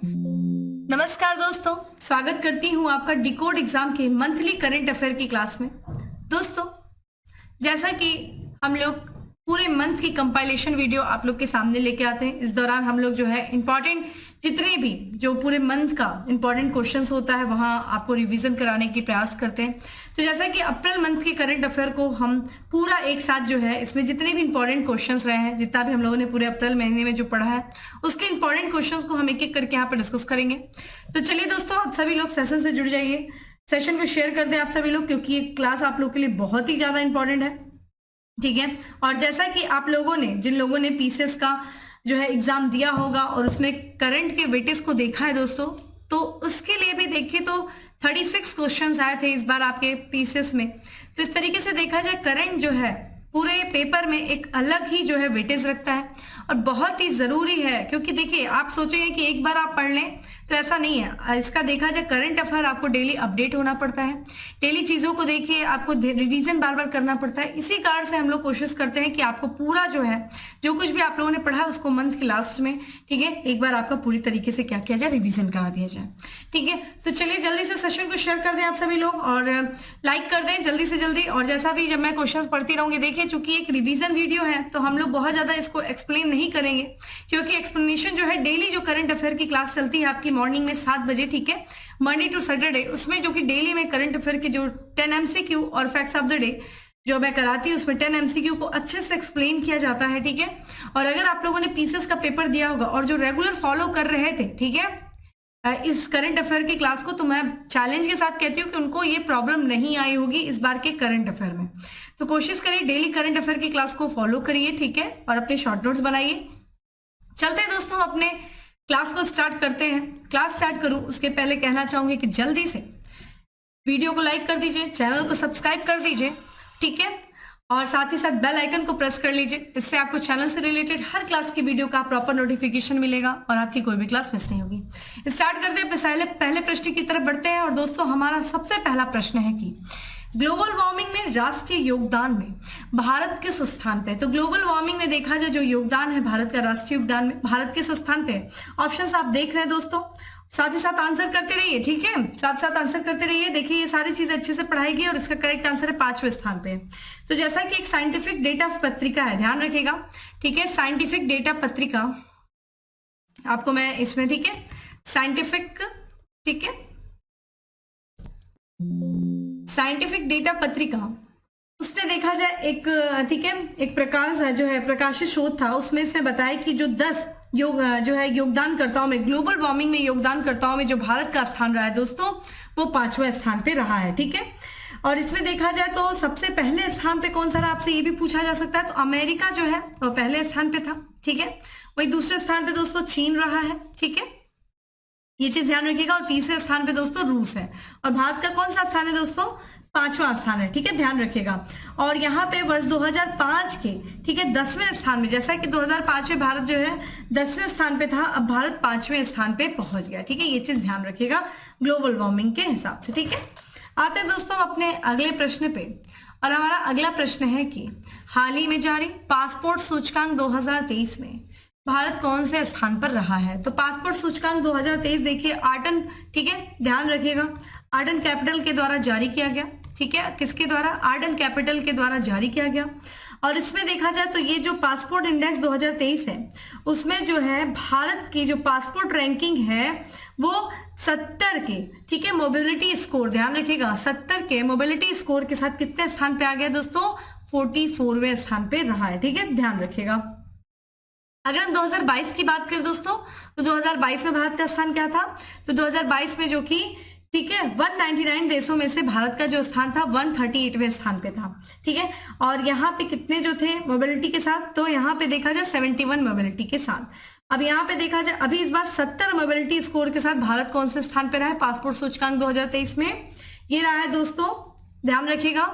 नमस्कार दोस्तों, स्वागत करती हूँ आपका डिकोड एग्जाम के मंथली करंट अफेयर की क्लास में। दोस्तों, जैसा कि हम लोग पूरे मंथ की कंपाइलेशन वीडियो आप लोग के सामने लेके आते हैं, इस दौरान हम लोग जो है इंपॉर्टेंट जितने भी जो पूरे मंथ का इंपॉर्टेंट क्वेश्चंस होता है वहां आपको रिवीजन कराने की प्रयास करते हैं। तो जैसा कि अप्रैल मंथ के करंट अफेयर को हम पूरा एक साथ जो है इसमें जितने भी इंपॉर्टेंट क्वेश्चंस रहे हैं, जितना भी हम लोगों ने पूरे अप्रैल महीने में जो पढ़ा है उसके इंपॉर्टेंट क्वेश्चंस को हम एक एक करके यहाँ पर डिस्कस करेंगे। तो चलिए दोस्तों, आप सभी लोग सेशन से जुड़ जाइए, सेशन को शेयर कर दें आप सभी लोग, क्योंकि ये क्लास आप लोग के लिए बहुत ही ज्यादा इंपॉर्टेंट है। ठीक है, और जैसा कि आप लोगों ने जिन लोगों ने पीसीएस का जो है एग्जाम दिया होगा और उसमें करंट के वेटेज को देखा है दोस्तों, तो उसके लिए भी देखिए तो 36 क्वेश्चंस आए थे इस बार आपके पीसीएस में। तो इस तरीके से देखा जाए करंट जो है पूरे पेपर में एक अलग ही जो है वेटेज रखता है और बहुत ही जरूरी है, क्योंकि देखिए आप सोचेंगे कि एक बार आप पढ़ लें तो ऐसा नहीं है। इसका देखा जाए करंट अफेयर आपको डेली अपडेट होना पड़ता है, डेली चीजों को देखिए आपको रिवीजन बार बार करना पड़ता है। इसी कारण से हम लोग कोशिश करते हैं कि आपको पूरा जो है जो कुछ भी आप लोगों ने पढ़ा उसको मंथ के लास्ट में, ठीक है, एक बार आपका पूरी तरीके से क्या किया जाए, रिविजन करा दिया जाए। ठीक है, तो चलिए जल्दी से सेशन को शेयर कर दें आप सभी लोग और लाइक कर दें जल्दी से जल्दी। और जैसा भी जब मैं क्वेश्चन पढ़ती रहूंगी, देखिए चूंकि एक रिवीजन वीडियो है तो हम लोग बहुत ज्यादा इसको एक्सप्लेन नहीं करेंगे, क्योंकि एक्सप्लेनेशन जो है डेली जो करंट अफेयर की क्लास चलती है आपकी मॉर्निंग में 7 बजे, ठीक है, मंडे टू सैटरडे, उसमें जो कि डेली में करंट अफेयर के जो 10 MCQ और फैक्ट्स ऑफ द डे जो मैं कराती हूँ उसमें 10 MCQ को अच्छे से एक्सप्लेन किया जाता है। ठीक है, और अगर आप लोगों ने पीसीएस का पेपर दिया होगा और जो रेगुलर फॉलो कर रहे थे, ठीक है, इस करंट अफेयर की क्लास को, तो मैं चैलेंज के साथ कहती हूँ कि उनको ये प्रॉब्लम नहीं आई होगी इस बार के करंट अफेयर में। तो कोशिश करिए डेली करंट अफेयर की क्लास को फॉलो करिए, ठीक है, और अपने शॉर्ट नोट्स बनाइए। चलते हैं दोस्तों, अपने क्लास को स्टार्ट करते हैं। क्लास स्टार्ट करूं उसके पहले कहना चाहूंगी कि जल्दी से वीडियो को लाइक कर दीजिए, चैनल को सब्सक्राइब कर दीजिए, ठीक है, और साथ ही साथ बेल आइकन को प्रेस कर लीजिए। इससे आपको चैनल से रिलेटेड हर क्लास की वीडियो का प्रॉपर नोटिफिकेशन मिलेगा और आपकी कोई भी क्लास मिस नहीं होगी। स्टार्ट करते हैं, पहले प्रश्न की तरफ बढ़ते हैं। और दोस्तों, हमारा सबसे पहला प्रश्न है कि ग्लोबल वार्मिंग में राष्ट्रीय योगदान में भारत किस स्थान पे है। तो ग्लोबल वार्मिंग में देखा जाए जो योगदान है भारत का, राष्ट्रीय योगदान में भारत किस स्थान पे है। ऑप्शंस आप देख रहे हैं दोस्तों, साथ ही साथ आंसर करते रहिए, ठीक है, साथ साथ आंसर करते रहिए। देखिए ये सारी चीजें अच्छे से पढ़ाई गई और इसका करेक्ट आंसर है 5वें स्थान पे है। तो जैसा कि एक साइंटिफिक डेटा पत्रिका है, ध्यान रखिएगा, ठीक है, साइंटिफिक डेटा पत्रिका आपको मैं इसमें, ठीक है, साइंटिफिक, ठीक है, साइंटिफिक डेटा पत्रिका, उसने देखा जाए एक, ठीक है, एक प्रकाश जो है प्रकाशित शोध था, उसमें से बताया कि जो 10 जो है योगदानकर्ताओं में, ग्लोबल वार्मिंग में योगदानकर्ताओं में जो भारत का स्थान रहा है दोस्तों, वो 5वें स्थान पे रहा है। ठीक है, और इसमें देखा जाए तो सबसे पहले स्थान पे कौन सा रहा, आपसे ये भी पूछा जा सकता है। तो अमेरिका जो है वो पहले स्थान पे था, ठीक है, वही दूसरे स्थान पे दोस्तों चीन रहा है, ठीक है, ये चीज ध्यान रखिएगा। और तीसरे स्थान पे दोस्तों रूस है। और भारत का कौन सा स्थान है दोस्तों, 5वां स्थान है, ठीक है, ध्यान रखिएगा। और यहाँ पे वर्ष 2005 के, ठीक है, 10वें स्थान में, जैसा कि 2005 में भारत जो है 10वें स्थान पे था, अब भारत 5वें स्थान पे पहुंच गया, ठीक है, ये चीज ध्यान रखिएगा ग्लोबल वार्मिंग के हिसाब से। ठीक है, आते हैं दोस्तों अपने अगले प्रश्न पे। और हमारा अगला प्रश्न है कि हाल ही में जारी पासपोर्ट सूचकांक 2023 में भारत कौन से स्थान पर रहा है। तो पासपोर्ट सूचकांक 2023 देखिए आर्टन, ठीक है, ध्यान रखिएगा, आर्टन कैपिटल के द्वारा जारी किया गया, ठीक है, किसके द्वारा, आर्टन कैपिटल के द्वारा जारी किया गया। और इसमें देखा जाए तो ये जो पासपोर्ट इंडेक्स 2023 है, उसमें जो है भारत की जो पासपोर्ट रैंकिंग है वो 70 के, ठीक है, मोबिलिटी स्कोर, ध्यान रखिएगा, 70 के मोबिलिटी स्कोर के साथ कितने स्थान पे आ गया दोस्तों, 44वें स्थान पे रहा है, ठीक है, ध्यान रखिएगा। अगर हम 2022 की बात करें दोस्तों, तो 2022 में भारत का स्थान क्या था, तो 2022 में जो कि, ठीक है, 199 देशों में से भारत का जो स्थान था 138वें स्थान पे था, ठीक है। और यहाँ पे कितने जो थे मोबिलिटी के साथ, तो यहाँ पे देखा जाए 71 मोबिलिटी के साथ। अब यहाँ पे देखा जाए अभी इस बार 70 मोबिलिटी स्कोर के साथ भारत कौन से स्थान पे रहा है पासपोर्ट सूचकांक 2023 में, ये रहा है दोस्तों, ध्यान रखिएगा,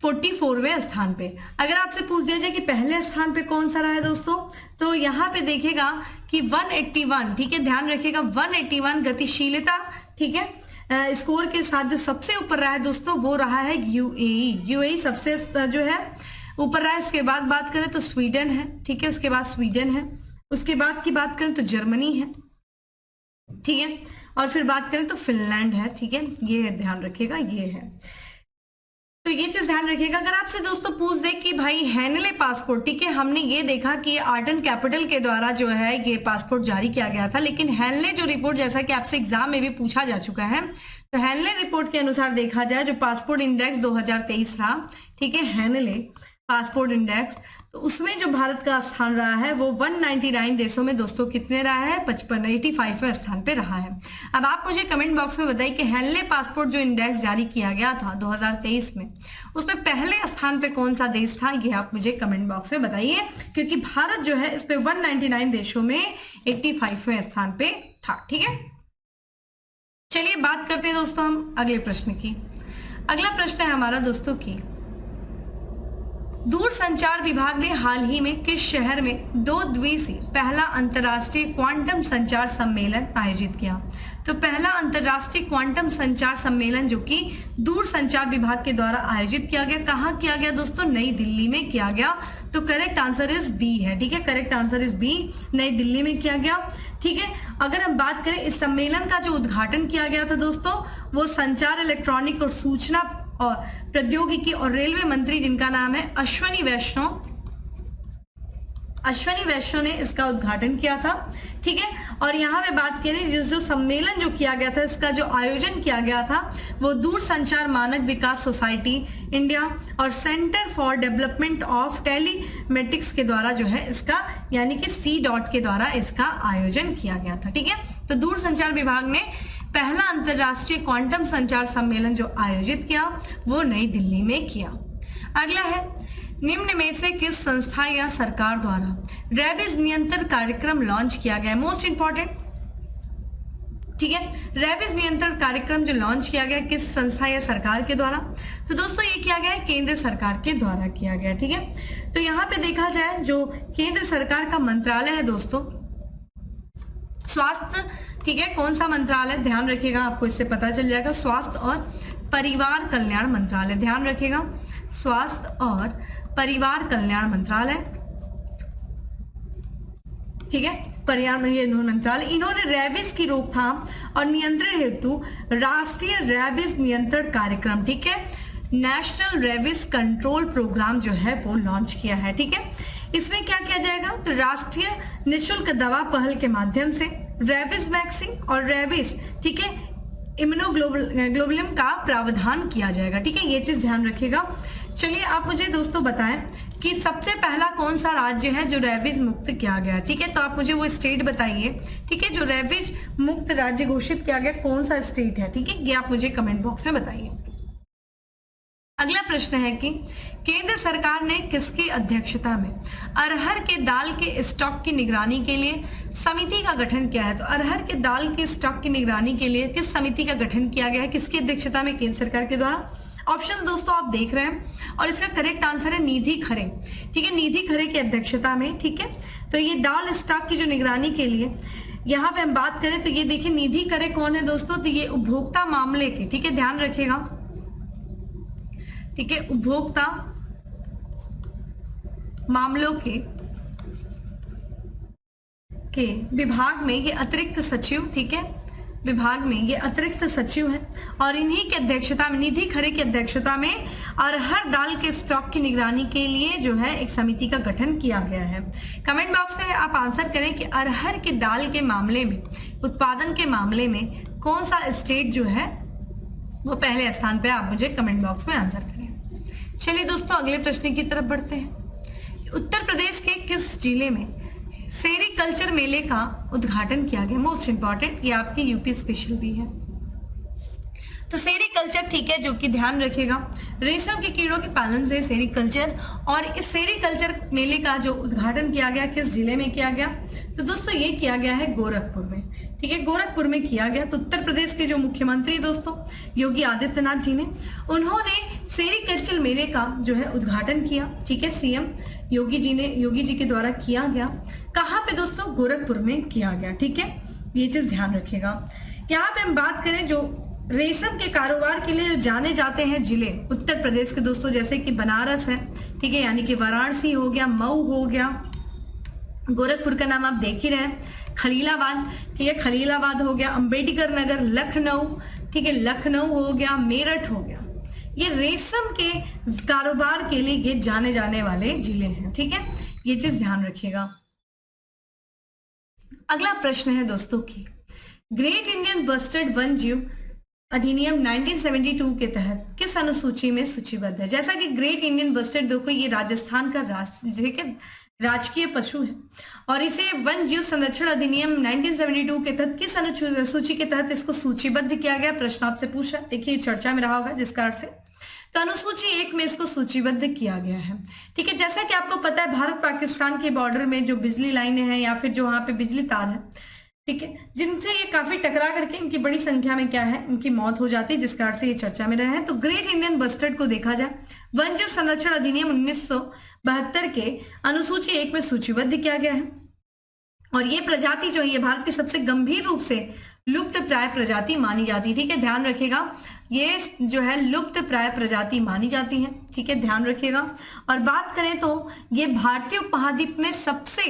44वें स्थान पे। अगर आपसे पूछ दिया जाए कि पहले स्थान पे कौन सा रहा है दोस्तों, तो यहाँ पे देखिएगा कि 181, ठीक है, ध्यान रखिएगा, 181 गतिशीलता, ठीक है, स्कोर के साथ जो सबसे ऊपर रहा है दोस्तों वो रहा है यूएई सबसे जो है ऊपर रहा है। उसके बाद बात करें तो स्वीडन है, ठीक है, उसके बाद स्वीडन है, उसके बाद की बात करें तो जर्मनी है, ठीक है। और फिर बात करें तो फिनलैंड है, ठीक है, ये ध्यान रखिएगा, ये है। तो ये चीज ध्यान रखिएगा। अगर आपसे दोस्तों पूछ दे कि भाई हेनले पासपोर्ट, ठीक है, हमने ये देखा कि आर्टन कैपिटल के द्वारा जो है ये पासपोर्ट जारी किया गया था, लेकिन हेनले जो रिपोर्ट, जैसा कि आपसे एग्जाम में भी पूछा जा चुका है, तो हेनले रिपोर्ट के अनुसार देखा जाए जो पासपोर्ट इंडेक्स 2023 रहा, ठीक है, हेनले पासपोर्ट इंडेक्स, तो उसमें जो भारत का स्थान रहा है वो 199 देशों में दोस्तों कितने रहा है, 85वें स्थान पे रहा है। अब आप मुझे कमेंट बॉक्स में बताइए कि हेनले पासपोर्ट जो इंडेक्स जारी किया गया था 2023 में, उसमें पहले स्थान पे कौन सा देश था, ये आप मुझे कमेंट बॉक्स में बताइए, क्योंकि भारत जो है इस पे 199 देशों में 85वें स्थान पे था। ठीक है, चलिए बात करते हैं दोस्तों हम अगले प्रश्न की। अगला प्रश्न है हमारा दोस्तों की, दूरसंचार विभाग ने हाल ही में किस शहर में 2 दिवसीय पहला अंतर्राष्ट्रीय क्वांटम संचार सम्मेलन आयोजित किया। तो पहला अंतर्राष्ट्रीय क्वांटम संचार सम्मेलन जो कि दूरसंचार विभाग के द्वारा आयोजित किया गया, कहाँ किया गया दोस्तों, नई दिल्ली में किया गया। तो करेक्ट आंसर इज बी है, ठीक है, करेक्ट आंसर इज बी, नई दिल्ली में किया गया। ठीक है, अगर हम बात करें इस सम्मेलन का जो उद्घाटन किया गया था दोस्तों, वो संचार, इलेक्ट्रॉनिक और सूचना और प्रौद्योगिकी और रेलवे मंत्री जिनका नाम है अश्विनी वैष्णव ने इसका उद्घाटन किया था। ठीक है, और यहाँ पे बात करें जो सम्मेलन जो किया गया था, इसका जो आयोजन किया गया था वो दूरसंचार मानक विकास सोसाइटी इंडिया और centre for development of telematics के द्वारा जो है इसका, यानी कि C.DOT के द्वारा इसका आयोजन किया गया था। ठीक है, तो दूरसंचार विभाग ने पहला अंतर्राष्ट्रीय क्वांटम संचार सम्मेलन जो आयोजित किया वो नई दिल्ली में किया। अगला है, निम्न में से किस संस्था या सरकार द्वारा रेबीज नियंत्रण कार्यक्रम लॉन्च किया गया। मोस्ट इंपॉर्टेंट, ठीक है, रेबीज नियंत्रण कार्यक्रम जो लॉन्च किया गया किस संस्था या सरकार के द्वारा, तो दोस्तों ये किया गया है केंद्र सरकार के द्वारा किया गया। ठीक है, तो यहाँ पे देखा जाए जो केंद्र सरकार का मंत्रालय है दोस्तों, स्वास्थ्य, ठीक है, कौन सा मंत्रालय, ध्यान रखिएगा, आपको इससे पता चल जाएगा, स्वास्थ्य और परिवार कल्याण मंत्रालय, ध्यान रखिएगा, स्वास्थ्य और परिवार कल्याण मंत्रालय, ठीक है, परिवार मंत्रालय, इन्होंने रेबीज की रोकथाम और नियंत्रण हेतु राष्ट्रीय रेबीज नियंत्रण कार्यक्रम, ठीक है, नेशनल रेबीज कंट्रोल प्रोग्राम जो है वो लॉन्च किया है। ठीक है, इसमें क्या किया जाएगा, तो राष्ट्रीय निःशुल्क दवा पहल के माध्यम से रेबीज वैक्सीन और रेबीज, ठीक है, इम्यूनोग्लोबुलिन का प्रावधान किया जाएगा। ठीक है, ये चीज ध्यान रखिएगा। चलिए आप मुझे दोस्तों बताएं कि सबसे पहला कौन सा राज्य है जो रेबीज मुक्त किया गया। ठीक है, तो आप मुझे वो स्टेट बताइए, ठीक है, जो रेबीज मुक्त राज्य घोषित किया गया कौन सा स्टेट है। ठीक है, ये आप मुझे कमेंट बॉक्स में बताइए। अगला प्रश्न है कि केंद्र सरकार ने किसकी अध्यक्षता में अरहर के दाल के स्टॉक की निगरानी के लिए समिति का गठन किया है। तो अरहर के दाल के स्टॉक की निगरानी के लिए किस समिति का गठन किया गया है, किसकी अध्यक्षता में, केंद्र सरकार के द्वारा। ऑप्शंस दोस्तों आप देख रहे हैं और इसका करेक्ट आंसर है निधि खरे। ठीक है, निधि खरे की अध्यक्षता में। ठीक है, तो ये दाल स्टॉक की जो निगरानी के लिए यहाँ पे हम बात करें तो ये देखिए निधि खरे कौन है दोस्तों, तो ये उपभोक्ता मामले के, ठीक है, ध्यान रखिएगा, ठीक है, उपभोक्ता मामलों के विभाग में ये अतिरिक्त सचिव, ठीक है, विभाग में ये अतिरिक्त सचिव है और इन्हीं की अध्यक्षता में, निधि खरे की अध्यक्षता में अरहर दाल के स्टॉक की निगरानी के लिए जो है एक समिति का गठन किया गया है। कमेंट बॉक्स में आप आंसर करें कि अरहर के दाल के मामले में, उत्पादन के मामले में कौन सा स्टेट जो है वो पहले स्थान पे, आप मुझे कमेंट बॉक्स में आंसर करें। चलिए दोस्तों अगले प्रश्न की तरफ बढ़ते हैं। उत्तर प्रदेश के किस जिले में सेरीकल्चर मेले का उद्घाटन किया गया। मोस्ट इंपॉर्टेंट, ये आपकी यूपी स्पेशल भी है। तो सेरीकल्चर, ठीक है, जो कि ध्यान रखेगा रेशम के कीड़ों के पालन से सेरीकल्चर, और इस सेरीकल्चर मेले का जो उद्घाटन किया गया किस जिले में किया गया, तो दोस्तों ये किया गया है गोरखपुर में। ठीक है, गोरखपुर में किया गया। तो उत्तर प्रदेश के जो मुख्यमंत्री दोस्तों योगी आदित्यनाथ जी ने, उन्होंने सेरीकल्चर मेले का जो है उद्घाटन किया। ठीक है, सीएम योगी जी के द्वारा किया गया। कहाँ पे दोस्तों, गोरखपुर में किया गया। ठीक है, ये चीज ध्यान रखिएगा। यहाँ पे हम बात करें जो रेशम के कारोबार के लिए जाने जाते हैं जिले उत्तर प्रदेश के दोस्तों, जैसे कि बनारस है, ठीक है, यानी कि वाराणसी हो गया, मऊ हो गया, गोरखपुर का नाम आप देख ही रहे हैं, खलीलाबाद, ठीक है, खलीलाबाद हो गया, अंबेडकर नगर, लखनऊ, ठीक है, लखनऊ हो गया, मेरठ हो गया। ये रेशम के कारोबार के लिए ये जाने जाने वाले जिले हैं, ठीक है, ये चीज ध्यान रखिएगा। अगला प्रश्न है दोस्तों की ग्रेट इंडियन बस्टर्ड वन्यजीव अधिनियम 1972 के तहत किस अनुसूची में सूचीबद्ध है। जैसा कि ग्रेट इंडियन बस्टर्ड देखो ये राजस्थान का राजकीय पशु है और इसे वन जीव संरक्षण अधिनियम 1972 के तहत किस अनुसूची के तहत इसको सूचीबद्ध किया गया, प्रश्न आपसे पूछा, देखिए चर्चा में रहा होगा जिसका अर्थ से तो अनुसूची 1 में इसको सूचीबद्ध किया गया है, ठीक है। जैसा कि आपको पता है भारत पाकिस्तान के बॉर्डर में जो बिजली लाइनें हैं या फिर जो वहां पे बिजली तार है, ठीक है, जिनसे ये काफी टकरा करके इनकी बड़ी संख्या में क्या है इनकी मौत हो जाती है, जिस कारण से ये चर्चा में रहे हैं। तो ग्रेट इंडियन बस्टर्ड को देखा जाए वन्यजीव संरक्षण अधिनियम 1972 के अनुसूची 1 में सूचीबद्ध किया गया है और ये प्रजाति जो है ये भारत की सबसे गंभीर रूप से लुप्त प्राय प्रजाति मानी जाती है, ठीक है, ध्यान रखिएगा, ये जो है लुप्त प्राय प्रजाति मानी जाती है, ठीक है, ध्यान रखिएगा। और बात करें तो ये भारतीय उपमहाद्वीप में सबसे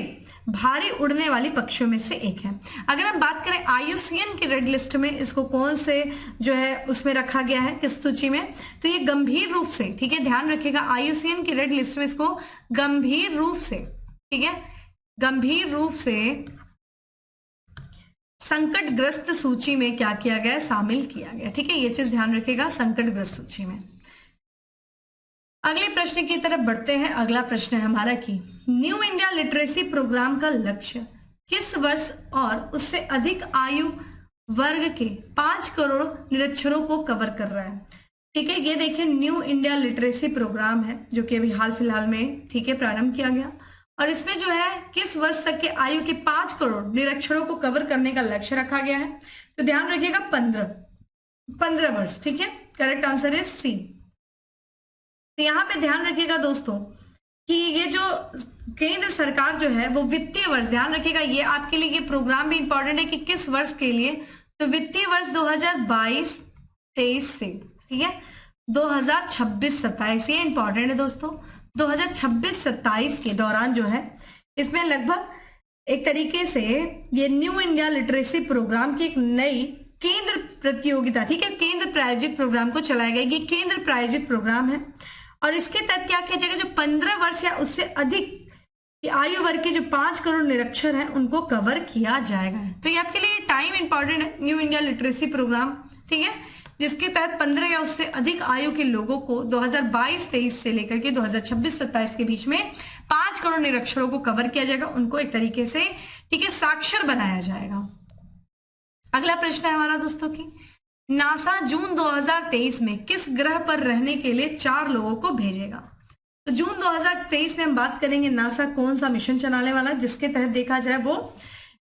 भारी उड़ने वाली पक्षियों में से एक है। अगर हम बात करें IUCN की रेड लिस्ट में इसको कौन से जो है उसमें रखा गया है किस सूची में, तो ये गंभीर रूप से, ठीक है, ध्यान रखिएगा, IUCN की रेड लिस्ट में इसको गंभीर रूप से, ठीक है, गंभीर रूप से संकटग्रस्त सूची में क्या किया गया, शामिल किया गया, ठीक है, ये चीज ध्यान रखिएगा, संकटग्रस्त सूची में। अगले प्रश्न की तरफ बढ़ते हैं। अगला प्रश्न है हमारा कि न्यू इंडिया लिटरेसी प्रोग्राम का लक्ष्य किस वर्ष और उससे अधिक आयु वर्ग के 5 करोड़ निरक्षरों को कवर कर रहा है, ठीक है। ये देखिए न्यू इंडिया लिटरेसी प्रोग्राम है जो कि अभी हाल फिलहाल में, ठीक है, प्रारंभ किया गया और इसमें जो है किस वर्ष तक के आयु के 5 करोड़ निरक्षरों को कवर करने का लक्ष्य रखा गया है। तो ध्यान रखिएगा 15 वर्ष, ठीक है, करेक्ट आंसर इज सी। तो यहां पे ध्यान रखिएगा दोस्तों कि ये जो केंद्र सरकार जो है वो वित्तीय वर्ष, ध्यान रखिएगा ये आपके लिए ये प्रोग्राम भी इंपॉर्टेंट है कि किस वर्ष के लिए, तो वित्तीय वर्ष 2022-23 से, ठीक है, 2026-27 ये इंपॉर्टेंट है दोस्तों। 2026-27 के दौरान जो है इसमें लगभग एक तरीके से ये न्यू इंडिया लिटरेसी प्रोग्राम की एक नई केंद्र प्रतियोगिता, ठीक है, केंद्र प्रायोजित प्रोग्राम को चलाया गया। ये केंद्र प्रायोजित प्रोग्राम है और इसके तहत क्या किया जाएगा, जो 15 वर्ष या उससे अधिक आयु वर्ग के जो 5 करोड़ निरक्षर हैं उनको कवर किया जाएगा। तो ये आपके लिए टाइम इंपॉर्टेंट है, न्यू इंडिया लिटरेसी प्रोग्राम, ठीक है, जिसके तहत 15 या उससे अधिक आयु के लोगों को 2022-23 से लेकर के 2026-27 के बीच में 5 करोड़ निरक्षरों को कवर किया जाएगा, उनको एक तरीके से, ठीक है, साक्षर बनाया जाएगा। अगला प्रश्न है हमारा दोस्तों की नासा जून 2023 में किस ग्रह पर रहने के लिए 4 लोगों को भेजेगा। तो जून 2023 में हम बात करेंगे नासा कौन सा मिशन चलाने वाला है, जिसके तहत देखा जाए वो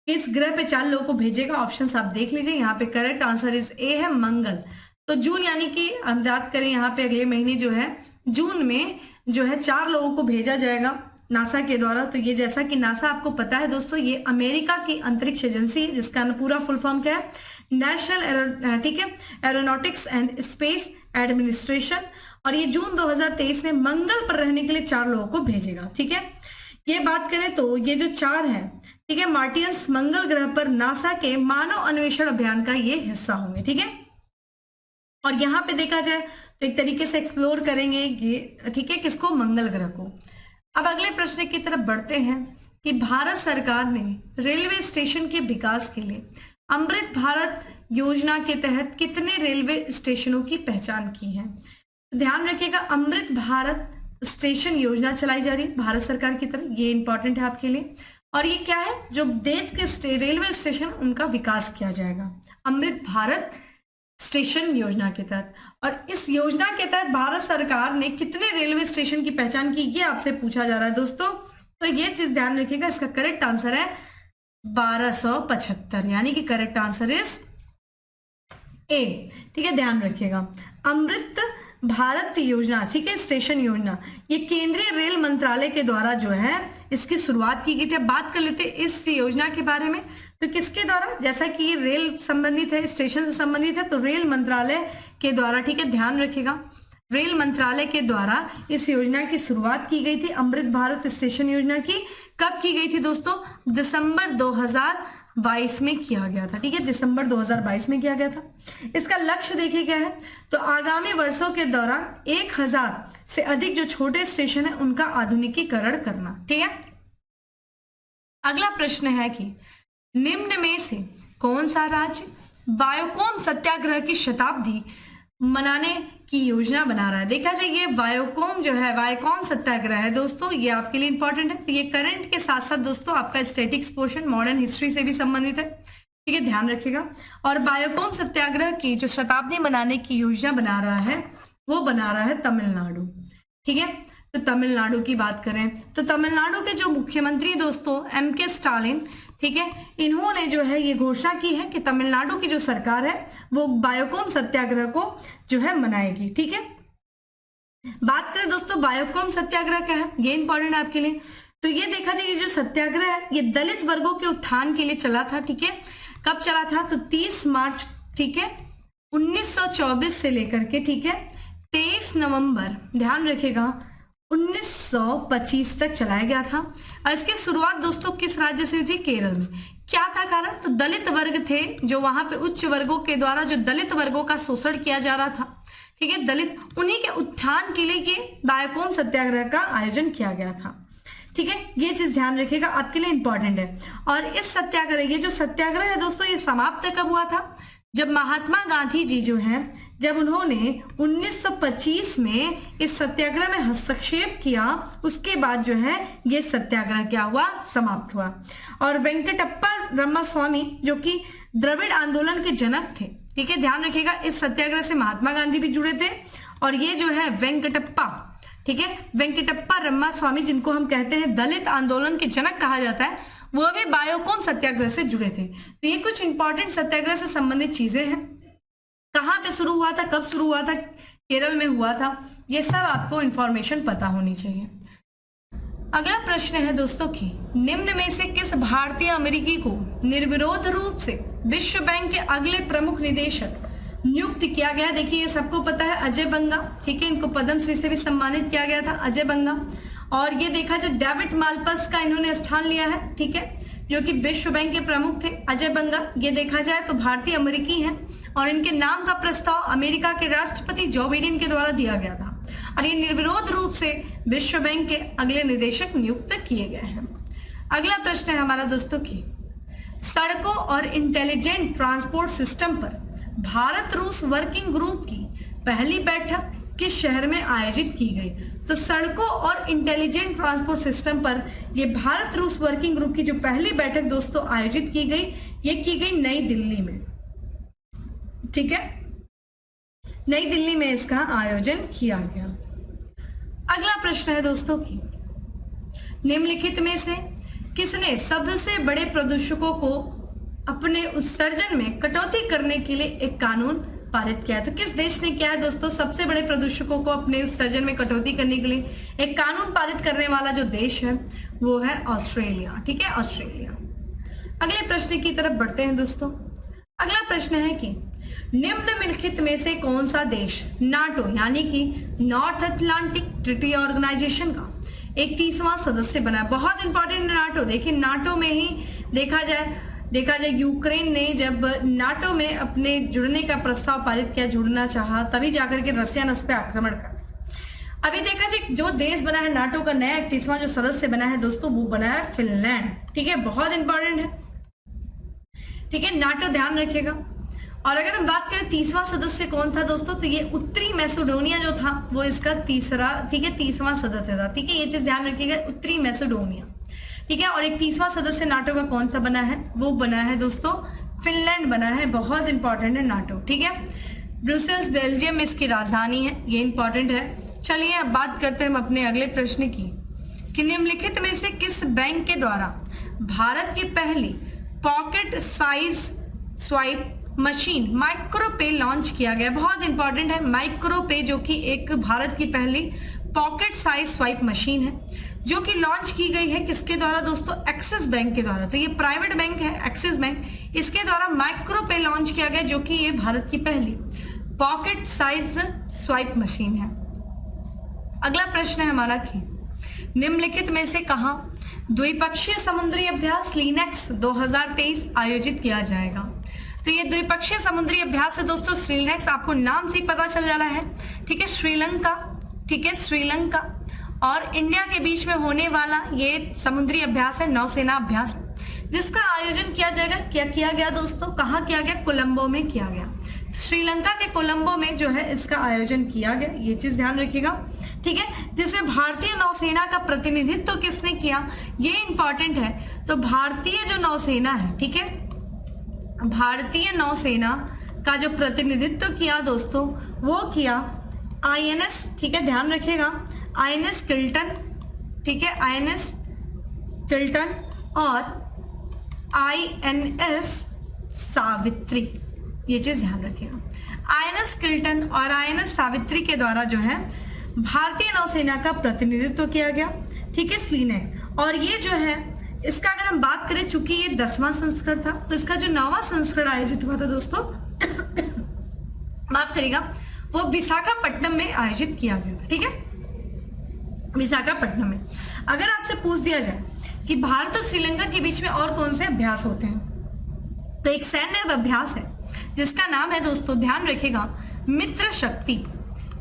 किस ग्रह पे 4 लोगों को भेजेगा। ऑप्शंस आप देख लीजिए, यहाँ पे करेक्ट आंसर इज ए है मंगल। तो जून यानी कि हम बात करें यहाँ पे अगले महीने जो है जून में जो है 4 लोगों को भेजा जाएगा नासा के द्वारा। तो ये जैसा कि नासा आपको पता है दोस्तों ये अमेरिका की अंतरिक्ष एजेंसी है जिसका पूरा फुल फॉर्म क्या है, नेशनल, ठीक है, एरोनॉटिक्स एंड स्पेस एडमिनिस्ट्रेशन, और ये जून 2023 में मंगल पर रहने के लिए 4 लोगों को भेजेगा, ठीक है। ये बात करें तो ये जो 4 है, ठीक है, मार्टियंस मंगल ग्रह पर नासा के मानव अन्वेषण अभियान का ये हिस्सा होंगे, ठीक है। और यहाँ पे देखा जाए तो एक तरीके से एक्सप्लोर करेंगे ये, ठीक है, किसको, मंगल ग्रह को। अब अगले प्रश्न की तरफ बढ़ते हैं कि भारत सरकार ने रेलवे स्टेशन के विकास के लिए अमृत भारत योजना के तहत कितने रेलवे स्टेशनों की पहचान की है। ध्यान रखिएगा अमृत भारत स्टेशन योजना चलाई जा रही है भारत सरकार की तरफ, ये इंपॉर्टेंट है आपके लिए। और ये क्या है, जो देश के रेलवे स्टेशन उनका विकास किया जाएगा अमृत भारत स्टेशन योजना के तहत। और इस योजना के तहत भारत सरकार ने कितने रेलवे स्टेशन की पहचान की, ये आपसे पूछा जा रहा है दोस्तों। तो ये चीज ध्यान रखिएगा, इसका करेक्ट आंसर है 1275, यानी कि करेक्ट आंसर इज ए, ठीक है, ध्यान रखिएगा। अमृत भारत योजना, ठीक है, स्टेशन योजना, ये केंद्रीय रेल मंत्रालय के द्वारा जो है इसकी शुरुआत की गई थी। अब बात कर लेते हैं इस योजना के बारे में, तो किसके द्वारा, जैसा कि ये रेल संबंधित है, स्टेशन से संबंधित है, तो रेल मंत्रालय के द्वारा, ठीक है, ध्यान रखिएगा, रेल मंत्रालय के द्वारा इस योजना की शुरुआत की गई थी। अमृत भारत स्टेशन योजना की कब की गई थी दोस्तों? दिसंबर 2022 में किया गया था। ठीक है, दिसंबर 2022 में किया गया था। इसका लक्ष्य देखिए क्या है, तो आगामी वर्षों के दौरान 1000 से अधिक जो छोटे स्टेशन है उनका आधुनिकीकरण करना। ठीक है, अगला प्रश्न है कि निम्न में से कौन सा राज्य बायोकॉम सत्याग्रह की शताब्दी मनाने की योजना बना रहा है? देखा जाए ये बायोकॉम जो है, बायोकॉम सत्याग्रह है दोस्तों, ये आपके लिए इंपॉर्टेंट है। तो ये करंट के साथ साथ दोस्तों आपका स्टैटिक्स पोर्शन मॉडर्न हिस्ट्री से भी संबंधित है। ठीक है, ध्यान रखिएगा। और बायोकॉम सत्याग्रह की जो शताब्दी मनाने की योजना बना रहा है वो बना रहा है तमिलनाडु। ठीक है, तो तमिलनाडु की बात करें तो तमिलनाडु के जो मुख्यमंत्री दोस्तों MK स्टालिन, ठीक है, इन्होंने जो है ये घोषणा की है कि तमिलनाडु की जो सरकार है वो बायोकॉम सत्याग्रह को जो है मनाएगी। ठीक है, बात करें दोस्तों बायोकॉम सत्याग्रह क्या है, ये इंपॉर्टेंट है आपके लिए। तो ये देखा जाए ये जो सत्याग्रह है ये दलित वर्गों के उत्थान के लिए चला था। ठीक है, कब चला था? तो 30 मार्च, ठीक है, 1924 से लेकर के, ठीक है, 23 नवंबर, ध्यान रखिएगा, 1925 तक चलाया गया था। और इसकी शुरुआत दोस्तों किस राज्य से हुई थी? केरल में। क्या था कारण? तो दलित वर्ग थे जो वहां पे उच्च वर्गों के द्वारा जो दलित वर्गों का शोषण किया जा रहा था, ठीक है, दलित, उन्हीं के उत्थान के लिए ये बायोकॉम सत्याग्रह का आयोजन किया गया था। ठीक है, ये चीज ध्यान रखिएगा, आपके लिए इंपॉर्टेंट है। और इस सत्याग्रह, ये जो सत्याग्रह है दोस्तों ये समाप्त कब हुआ था? जब महात्मा गांधी जी जो हैं, जब उन्होंने 1925 में इस सत्याग्रह में हस्तक्षेप किया, उसके बाद जो है ये सत्याग्रह क्या हुआ? समाप्त हुआ। और वेंकटप्पा रमास्वामी जो कि द्रविड़ आंदोलन के जनक थे, ठीक है, ध्यान रखिएगा, इस सत्याग्रह से महात्मा गांधी भी जुड़े थे। और ये जो है वेंकटप्पा, ठीक है, वेंकटप्पा रमास्वामी जिनको हम कहते हैं दलित आंदोलन के जनक कहा जाता है, वो भी बायोकॉम सत्याग्रह से जुड़े थे। तो ये कुछ इंपॉर्टेंट सत्याग्रह से संबंधित चीजें हैं। कहाँ पे शुरू हुआ था, कब शुरू हुआ था? केरल में हुआ था। ये सब आपको इंफॉर्मेशन पता होनी चाहिए। अगला प्रश्न है दोस्तों कि निम्न में से किस भारतीय अमेरिकी को निर्विरोध रूप से विश्व बैंक के अगले प्रमुख निदेशक नियुक्त किया गया? देखिए ये सबको पता है, अजय बंगा, ठीक है, इनको पद्मश्री से भी सम्मानित किया गया था, अजय बंगा। और ये देखा जाए डेविड मालपस का इन्होंने स्थान लिया है, ठीक है, जो कि विश्व बैंक के प्रमुख थे, अजय बंगा। ये देखा जाए तो भारतीय अमेरिकी हैं और इनके नाम का प्रस्ताव अमेरिका के राष्ट्रपति जो बाइडेन के द्वारा दिया गया था और ये निर्विरोध रूप से विश्व बैंक के अगले निदेशक नियुक्त किए गए हैं। अगला प्रश्न है हमारा दोस्तों की सड़कों और इंटेलिजेंट ट्रांसपोर्ट सिस्टम पर भारत रूस वर्किंग ग्रुप की पहली बैठक किस शहर में आयोजित की गई? तो सड़कों और इंटेलिजेंट ट्रांसपोर्ट सिस्टम पर ये भारत रूस वर्किंग ग्रुप की जो पहली बैठक दोस्तों आयोजित की गई, ये की गई नई दिल्ली में। ठीक है, नई दिल्ली में इसका आयोजन किया गया। अगला प्रश्न है दोस्तों की निम्नलिखित में से किसने सबसे बड़े प्रदूषकों को अपने उत्सर्जन में कटौती करने के लिए एक कानून पारित किया है? तो किस देश ने किया है दोस्तों सबसे बड़े प्रदूषकों को अपने उत्सर्जन में कटौती करने के लिए एक कानून पारित करने वाला जो देश है वो है ऑस्ट्रेलिया। ठीक है, ऑस्ट्रेलिया। अगले प्रश्न की तरफ बढ़ते हैं दोस्तों। अगला प्रश्न है कि निम्नलिखित में से कौन सा देश नाटो यानी कि नॉर्थ अटलांटिक ट्रीटी ऑर्गेनाइजेशन का 31वां सदस्य बना है? बहुत इंपॉर्टेंट नाटो। देखिए नाटो में ही देखा जाए यूक्रेन ने जब नाटो में अपने जुड़ने का प्रस्ताव पारित किया, जुड़ना चाहा, तभी जाकर के रसिया ने उस पर आक्रमण कर। अभी देखा जाए जो देश बना है नाटो का नया 31वां जो सदस्य बना है दोस्तों वो बना है फिनलैंड। ठीक है, बहुत इंपॉर्टेंट है। ठीक है, नाटो ध्यान रखिएगा। और अगर हम बात करें 30वां सदस्य कौन था दोस्तों, तो ये उत्तरी मैसेडोनिया जो था वो इसका तीसरा, ठीक है, 30वां सदस्य था। ठीक है, ये चीज ध्यान रखिएगा, उत्तरी मैसेडोनिया। ठीक है, और एक 30वां सदस्य नाटो का कौन सा बना है? वो बना है दोस्तों फिनलैंड बना है। बहुत इंपॉर्टेंट है नाटो। ठीक है, ब्रुसेल्स बेल्जियम में इसकी राजधानी है, ये इंपॉर्टेंट है। चलिए अब बात करते हैं हम अपने अगले प्रश्न की कि निम्नलिखित में से किस बैंक के द्वारा भारत की पहली pocket size swipe machine MicroPe launch किया गया? बहुत इंपॉर्टेंट है माइक्रोपे, जो कि एक भारत की पहली पॉकेट साइज स्वाइप मशीन है जो कि लॉन्च की गई है किसके द्वारा दोस्तों? एक्सिस बैंक के द्वारा। तो ये प्राइवेट बैंक है एक्सिस बैंक, इसके द्वारा माइक्रोपे लॉन्च किया गया जो कि ये भारत की पहली पॉकेट साइज स्वाइप मशीन है। अगला प्रश्न है हमारा कि निम्नलिखित में से कहां द्विपक्षीय समुद्री अभ्यास लीनेक्स 2023 आयोजित किया जाएगा? तो ये द्विपक्षीय समुद्री अभ्यास है दोस्तों लीनेक्स, आपको नाम से ही पता चल जा रहा है, ठीक है। श्रीलंका, ठीक है, श्रीलंका और इंडिया के बीच में होने वाला ये समुद्री अभ्यास है, नौसेना अभ्यास, जिसका आयोजन किया जाएगा। क्या किया गया दोस्तों? कहाँ किया गया? कोलंबो में किया गया। श्रीलंका के कोलंबो में जो है इसका आयोजन किया गया, ये चीज ध्यान रखिएगा, ठीक है। जिसमें भारतीय नौसेना का प्रतिनिधित्व किसने किया, ये इंपॉर्टेंट है। तो भारतीय जो नौसेना है, ठीक है, भारतीय नौसेना का जो प्रतिनिधित्व किया दोस्तों वो किया आईएनएस, ठीक है, ध्यान रखिएगा, आईएनएस किल्टन, ठीक है, आईएनएस किल्टन और आईएनएस सावित्री, ये चीज ध्यान रखिएगा। आईएनएस किल्टन और आईएनएस सावित्री के द्वारा जो है भारतीय नौसेना का प्रतिनिधित्व किया गया, ठीक है, लीनेक्स। और ये जो है इसका अगर हम बात करें, चूंकि ये 10वां संस्करण था, तो इसका जो 9वां संस्करण आयोजित हुआ था दोस्तों माफ करिएगा, वो विशाखापट्टनम में आयोजित किया गया था, ठीक है, विशाखापट्टनम में। अगर आपसे पूछ दिया जाए कि भारत और श्रीलंका के बीच में और कौन से अभ्यास होते हैं, तो एक सैन्य अभ्यास है जिसका नाम है दोस्तों, ध्यान रखिएगा, मित्र शक्ति।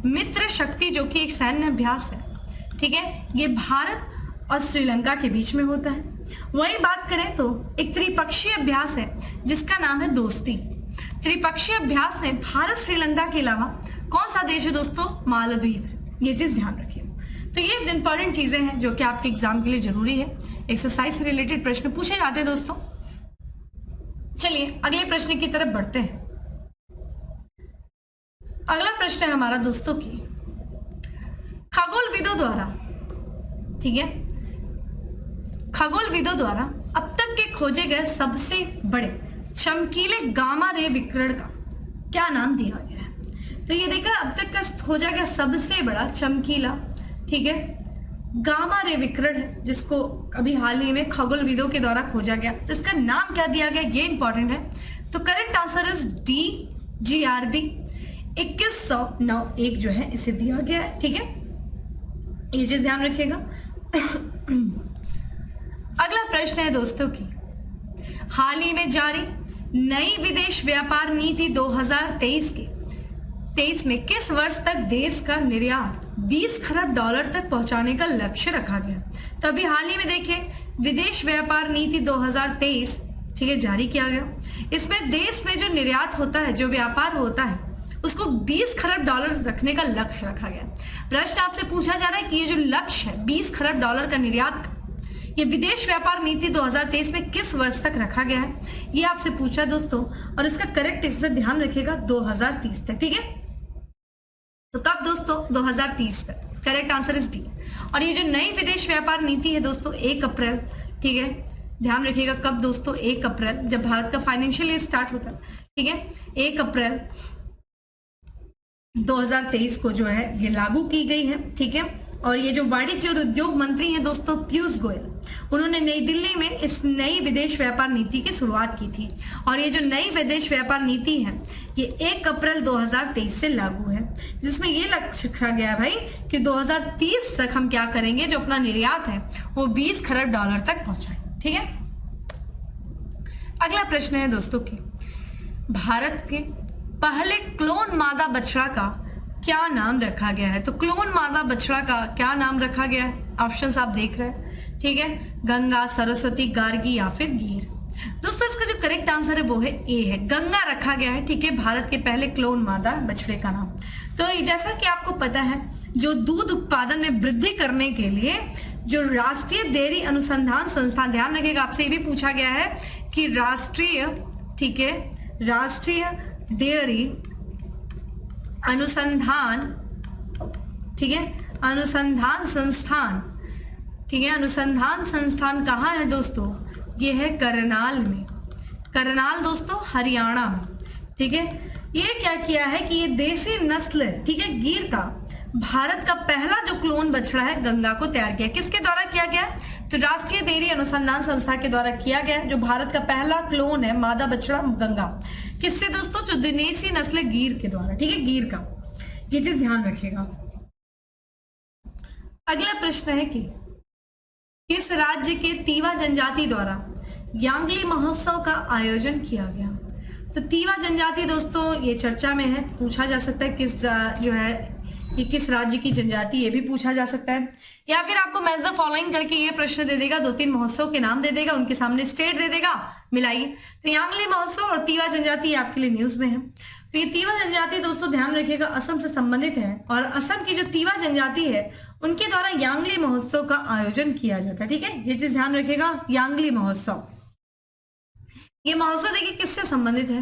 मित्र शक्ति जो कि एक सैन्य अभ्यास है, ठीक है, ये भारत और श्रीलंका के बीच में होता है। वही बात करें तो एक त्रिपक्षीय अभ्यास है जिसका नाम है दोस्ती। त्रिपक्षीय अभ्यास में भारत श्रीलंका के अलावा कौन सा देश है दोस्तों? मालदीव। ये चीज ध्यान रखिए। तो ये इंपॉर्टेंट चीजें हैं जो कि आपके एग्जाम के लिए जरूरी है, एक्सरसाइज से रिलेटेड प्रश्न पूछे जाते हैं दोस्तों। चलिए अगले प्रश्न की तरफ बढ़ते हैं। अगला प्रश्न है हमारा दोस्तों की खगोलविदों द्वारा, ठीक है, खगोलविदों द्वारा अब तक के खोजे गए सबसे बड़े चमकीले गामा रे विकिरण का क्या नाम दिया गया है? तो ये देखा, अब तक का खोजा गया सबसे बड़ा चमकीला, ठीक है, गामा रे विकिरण है, जिसको अभी हाल ही में खगोलविदों के द्वारा खोजा गया। तो इसका नाम क्या दिया गया, ये इंपॉर्टेंट है। तो correct answer is D, GRB 2191 जो है इसे दिया गया है, ठीक है, ये चीज ध्यान रखिएगा। अगला प्रश्न है दोस्तों की हाल ही में जारी नई विदेश व्यापार नीति 2023 में किस वर्ष तक देश का निर्यात 20 खरब डॉलर तक पहुंचाने का लक्ष्य रखा गया? तो अभी हाल ही में देखिए विदेश व्यापार नीति 2023, ठीक है, जारी किया गया। इसमें देश में जो निर्यात होता है, जो व्यापार होता है, उसको 20 खरब डॉलर रखने का लक्ष्य रखा गया। प्रश्न आपसे पूछा जा रहा है कि ये जो लक्ष्य है 20 खरब डॉलर का निर्यात का, ये विदेश व्यापार नीति 2023 में किस वर्ष तक रखा गया है, ये आपसे पूछा दोस्तों। और इसका करेक्ट आंसर ध्यान रखिएगा 2030 तक, ठीक है। तो कब दोस्तों? 2030 तक। Correct answer is D. और ये जो नई विदेश व्यापार नीति है दोस्तों 1 अप्रैल, ठीक है, ध्यान रखिएगा कब दोस्तों? 1 अप्रैल, जब भारत का फाइनेंशियल ईयर स्टार्ट होता है, ठीक है, 1 अप्रैल 2023 को जो है ये लागू की गई है, ठीक है। और ये जो वाणिज्य और उद्योग मंत्री हैं दोस्तों पीयूष गोयल, उन्होंने नई दिल्ली में इस नई विदेश व्यापार नीति की शुरुआत की थी। और ये जो नई विदेश व्यापार नीति है ये 1 अप्रैल 2023 से लागू है, जिसमें ये लक्ष्य रखा गया भाई कि 2030 तक हम क्या करेंगे, जो अपना निर्यात है वो 20 खरब डॉलर तक पहुंचाएं, ठीक है। अगला प्रश्न है दोस्तों की भारत के पहले क्लोन मादा बछड़ा का क्या नाम रखा गया है? तो क्लोन मादा बछड़ा का क्या नाम रखा गया है? ऑप्शंस आप देख रहे हैं, ठीक है, गंगा, सरस्वती, गार्गी या फिर गीर। दोस्तों इसका जो करेक्ट आंसर है वो है ए है, गंगा रखा गया है, ठीक है, भारत के पहले क्लोन मादा बछड़े का नाम। तो जैसा कि आपको पता है, जो दूध उत्पादन में वृद्धि करने के लिए जो राष्ट्रीय डेयरी अनुसंधान संस्थान, ध्यान रखिएगा आपसे ये भी पूछा गया है कि राष्ट्रीय, ठीक है, राष्ट्रीय डेयरी अनुसंधान, ठीक है, अनुसंधान संस्थान, ठीक है, अनुसंधान संस्थान कहाँ है दोस्तों? ये है करनाल में, करनाल दोस्तों हरियाणा में, ठीक है। ये क्या किया है कि ये देसी नस्ल, ठीक है, गिर का भारत का पहला जो क्लोन बछड़ा है गंगा को तैयार किया। किसके द्वारा किया गया? तो राष्ट्रीय डेयरी अनुसंधान संस्था के द्वारा किया गया, जो भारत का पहला क्लोन है मादा बछड़ा गंगा। किससे दोस्तों? जो देसी नस्ल गिर के द्वारा, ठीक है, गिर का। ये चीज ध्यान रखिएगा। अगला प्रश्न है कि किस राज्य के तीवा जनजाति द्वारा यांगली महोत्सव का आयोजन किया गया? तो तीवा जनजाति दोस्तों ये चर्चा में है, पूछा जा सकता है किस जो है ये किस राज्य की जनजाति, ये भी पूछा जा सकता है। या फिर आपको मैच द फॉलोइंग करके ये प्रश्न दे देगा, 2-3 महोत्सव के नाम दे देगा, उनके सामने स्टेट दे देगा, मिलाइए। तो यांगली महोत्सव और तीवा जनजाति आपके लिए न्यूज में है। तो ये तीवा जनजाति दोस्तों ध्यान रखिएगा असम से संबंधित है, और असम की जो तीवा जनजाति है उनके द्वारा यांगली महोत्सव का आयोजन किया जाता है। ठीक है, ये चीज ध्यान रखिएगा। यांगली महोत्सव, ये महोत्सव देखिए किससे संबंधित है?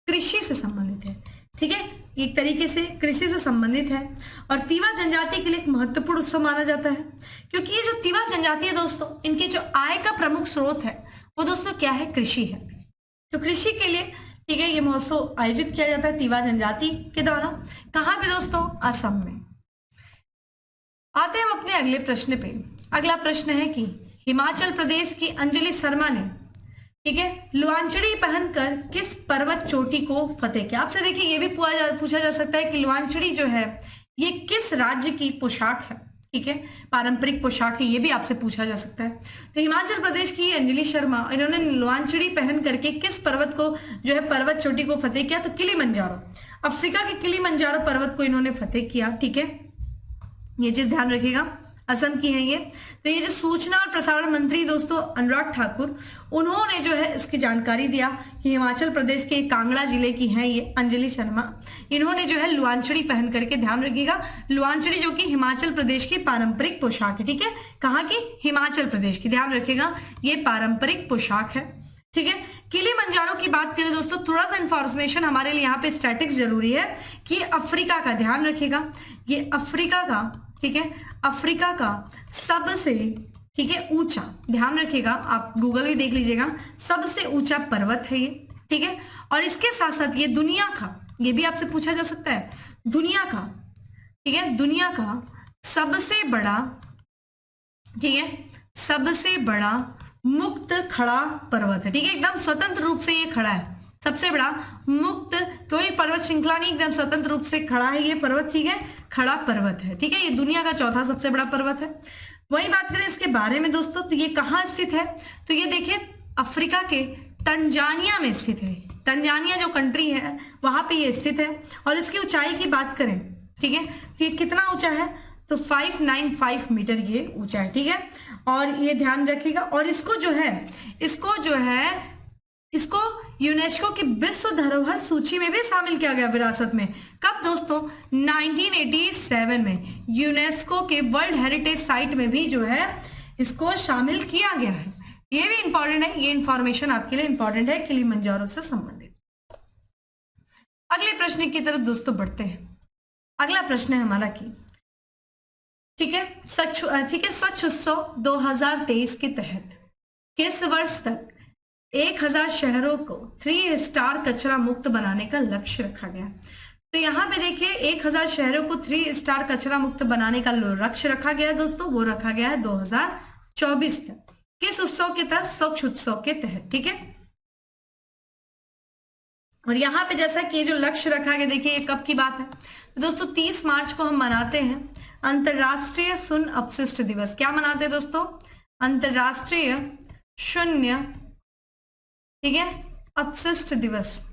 कृषि से संबंधित है। ठीक है, एक तरीके से कृषि से संबंधित है और तीवा जनजाति के लिए एक महत्वपूर्ण उत्सव माना जाता है, क्योंकि ये जो तीवा जनजाति है दोस्तों, इनकी जो आय का प्रमुख स्रोत है वो दोस्तों क्या है? कृषि है। तो कृषि के लिए ठीक है ये महोत्सव आयोजित किया जाता है तीवा जनजाति के द्वारा। कहाँ पे दोस्तों? असम में। आते हैं हम अपने अगले प्रश्न पे। अगला प्रश्न है कि हिमाचल प्रदेश की अंजलि शर्मा ने ठीक है लुआंचड़ी पहनकर किस पर्वत चोटी को फतेह किया? आपसे देखिए ये भी पूछा जा सकता है कि लुआंचड़ी जो है ये किस राज्य की पोशाक है? ठीक है, पारंपरिक पोशाक है, ये भी आपसे पूछा जा सकता है। तो हिमाचल प्रदेश की अंजलि शर्मा, इन्होंने लुआंचड़ी पहन करके किस पर्वत को जो है पर्वत चोटी को फतेह किया? तो किलिमंजारो, अफ्रीका के किलिमंजारो पर्वत को इन्होंने फतेह किया। ठीक है, ये चीज ध्यान रखिएगा, असम की है ये। तो ये जो सूचना और प्रसारण मंत्री दोस्तों अनुराग ठाकुर, उन्होंने जो है इसकी जानकारी दिया कि हिमाचल प्रदेश के कांगड़ा जिले की हैं ये अंजलि शर्मा, इन्होंने जो है लुआंचड़ी पहन करके, ध्यान रखिएगा लुआंचड़ी जो कि हिमाचल प्रदेश की पारंपरिक पोशाक है। ठीक है, कहाँ की? हिमाचल प्रदेश की, ध्यान रखिएगा ये पारंपरिक पोशाक है। ठीक है, किलिमंजारो की बात करें दोस्तों, थोड़ा सा इंफॉर्मेशन हमारे लिए यहाँ पे स्टैटिक्स जरूरी है कि अफ्रीका का, ध्यान रखिएगा ये अफ्रीका का, ठीक है अफ्रीका का सबसे ठीक है ऊंचा, ध्यान रखिएगा आप गूगल भी देख लीजिएगा, सबसे ऊंचा पर्वत है ये। ठीक है, और इसके साथ साथ ये दुनिया का, ये भी आपसे पूछा जा सकता है, दुनिया का, ठीक है दुनिया का सबसे बड़ा, ठीक है सबसे बड़ा मुक्त खड़ा पर्वत है। ठीक है, एकदम स्वतंत्र रूप से ये खड़ा है, सबसे बड़ा मुक्त, कोई पर्वत श्रृंखला नहीं, एकदम स्वतंत्र रूप से खड़ा है ये पर्वत। ठीक है, खड़ा पर्वत है। ठीक है, ये दुनिया का चौथा सबसे बड़ा पर्वत है। वही बात करें इसके बारे में दोस्तों, तो ये कहाँ स्थित है? तो ये देखिए अफ्रीका के तंजानिया में स्थित है। तंजानिया जो कंट्री है वहां पे ये स्थित है। और इसकी ऊंचाई की बात करें, ठीक है तो ये कितना ऊंचा है? तो 595 मीटर ये ऊंचा है। ठीक है, और ये ध्यान रखिएगा, और इसको जो है इसको यूनेस्को की विश्व धरोहर सूची में भी शामिल किया गया विरासत में। कब दोस्तों? 1987 में यूनेस्को के वर्ल्ड हेरिटेज साइट में भी जो है इसको शामिल किया गया है। ये भी इंपॉर्टेंट है, ये इंफॉर्मेशन आपके लिए इंपॉर्टेंट है किलिमंजारो से संबंधित। अगले प्रश्न की तरफ दोस्तों बढ़ते हैं। अगला प्रश्न है हमारा की ठीक है स्वच्छ उत्सव 2023 के तहत किस वर्ष तक 1000 शहरों को 3 स्टार कचरा मुक्त बनाने का लक्ष्य रखा गया? तो यहाँ पे देखिए 1000 शहरों को 3 स्टार कचरा मुक्त बनाने का लक्ष्य रखा गया है दोस्तों, वो रखा गया है 2024 तक। किस उत्सव के तहत? स्वच्छ उत्सव के तहत। ठीक है, और यहाँ पे जैसा कि जो लक्ष्य रखा गया, देखिए ये कब की बात है? तो दोस्तों 30 मार्च को हम मनाते हैं अंतरराष्ट्रीय शून्य अपशिष्ट दिवस। क्या मनाते हैं दोस्तों? अंतरराष्ट्रीय शून्य, ठीक है अपशिष्ट दिवस,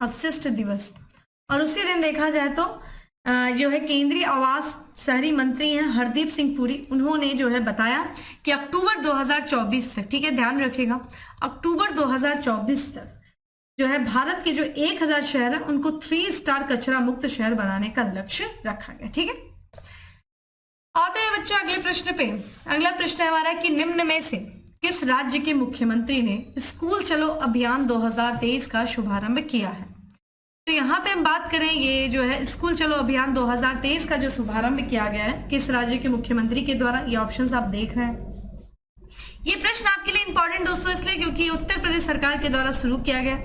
अपशिष्ट दिवस। और उसी दिन देखा जाए तो जो है केंद्रीय आवास शहरी मंत्री हैं हरदीप सिंह पुरी, उन्होंने जो है बताया कि अक्टूबर 2024 तक, ठीक है ध्यान रखिएगा अक्टूबर 2024 तक जो है भारत के जो 1000 शहर है उनको 3 स्टार कचरा मुक्त शहर बनाने का लक्ष्य रखा गया। ठीक है, आते हैं बच्चे अगले प्रश्न पे। अगला प्रश्न है हमारा कि निम्न में से किस राज्य के मुख्यमंत्री ने स्कूल चलो अभियान 2023 का शुभारंभ किया है? तो यहाँ पे हम बात करें, ये जो है स्कूल चलो अभियान 2023 का जो शुभारंभ किया गया है किस राज्य के मुख्यमंत्री के द्वारा, ये ऑप्शंस आप देख रहे हैं। ये प्रश्न आपके लिए इंपॉर्टेंट दोस्तों इसलिए क्योंकि उत्तर प्रदेश सरकार के द्वारा शुरू किया गया।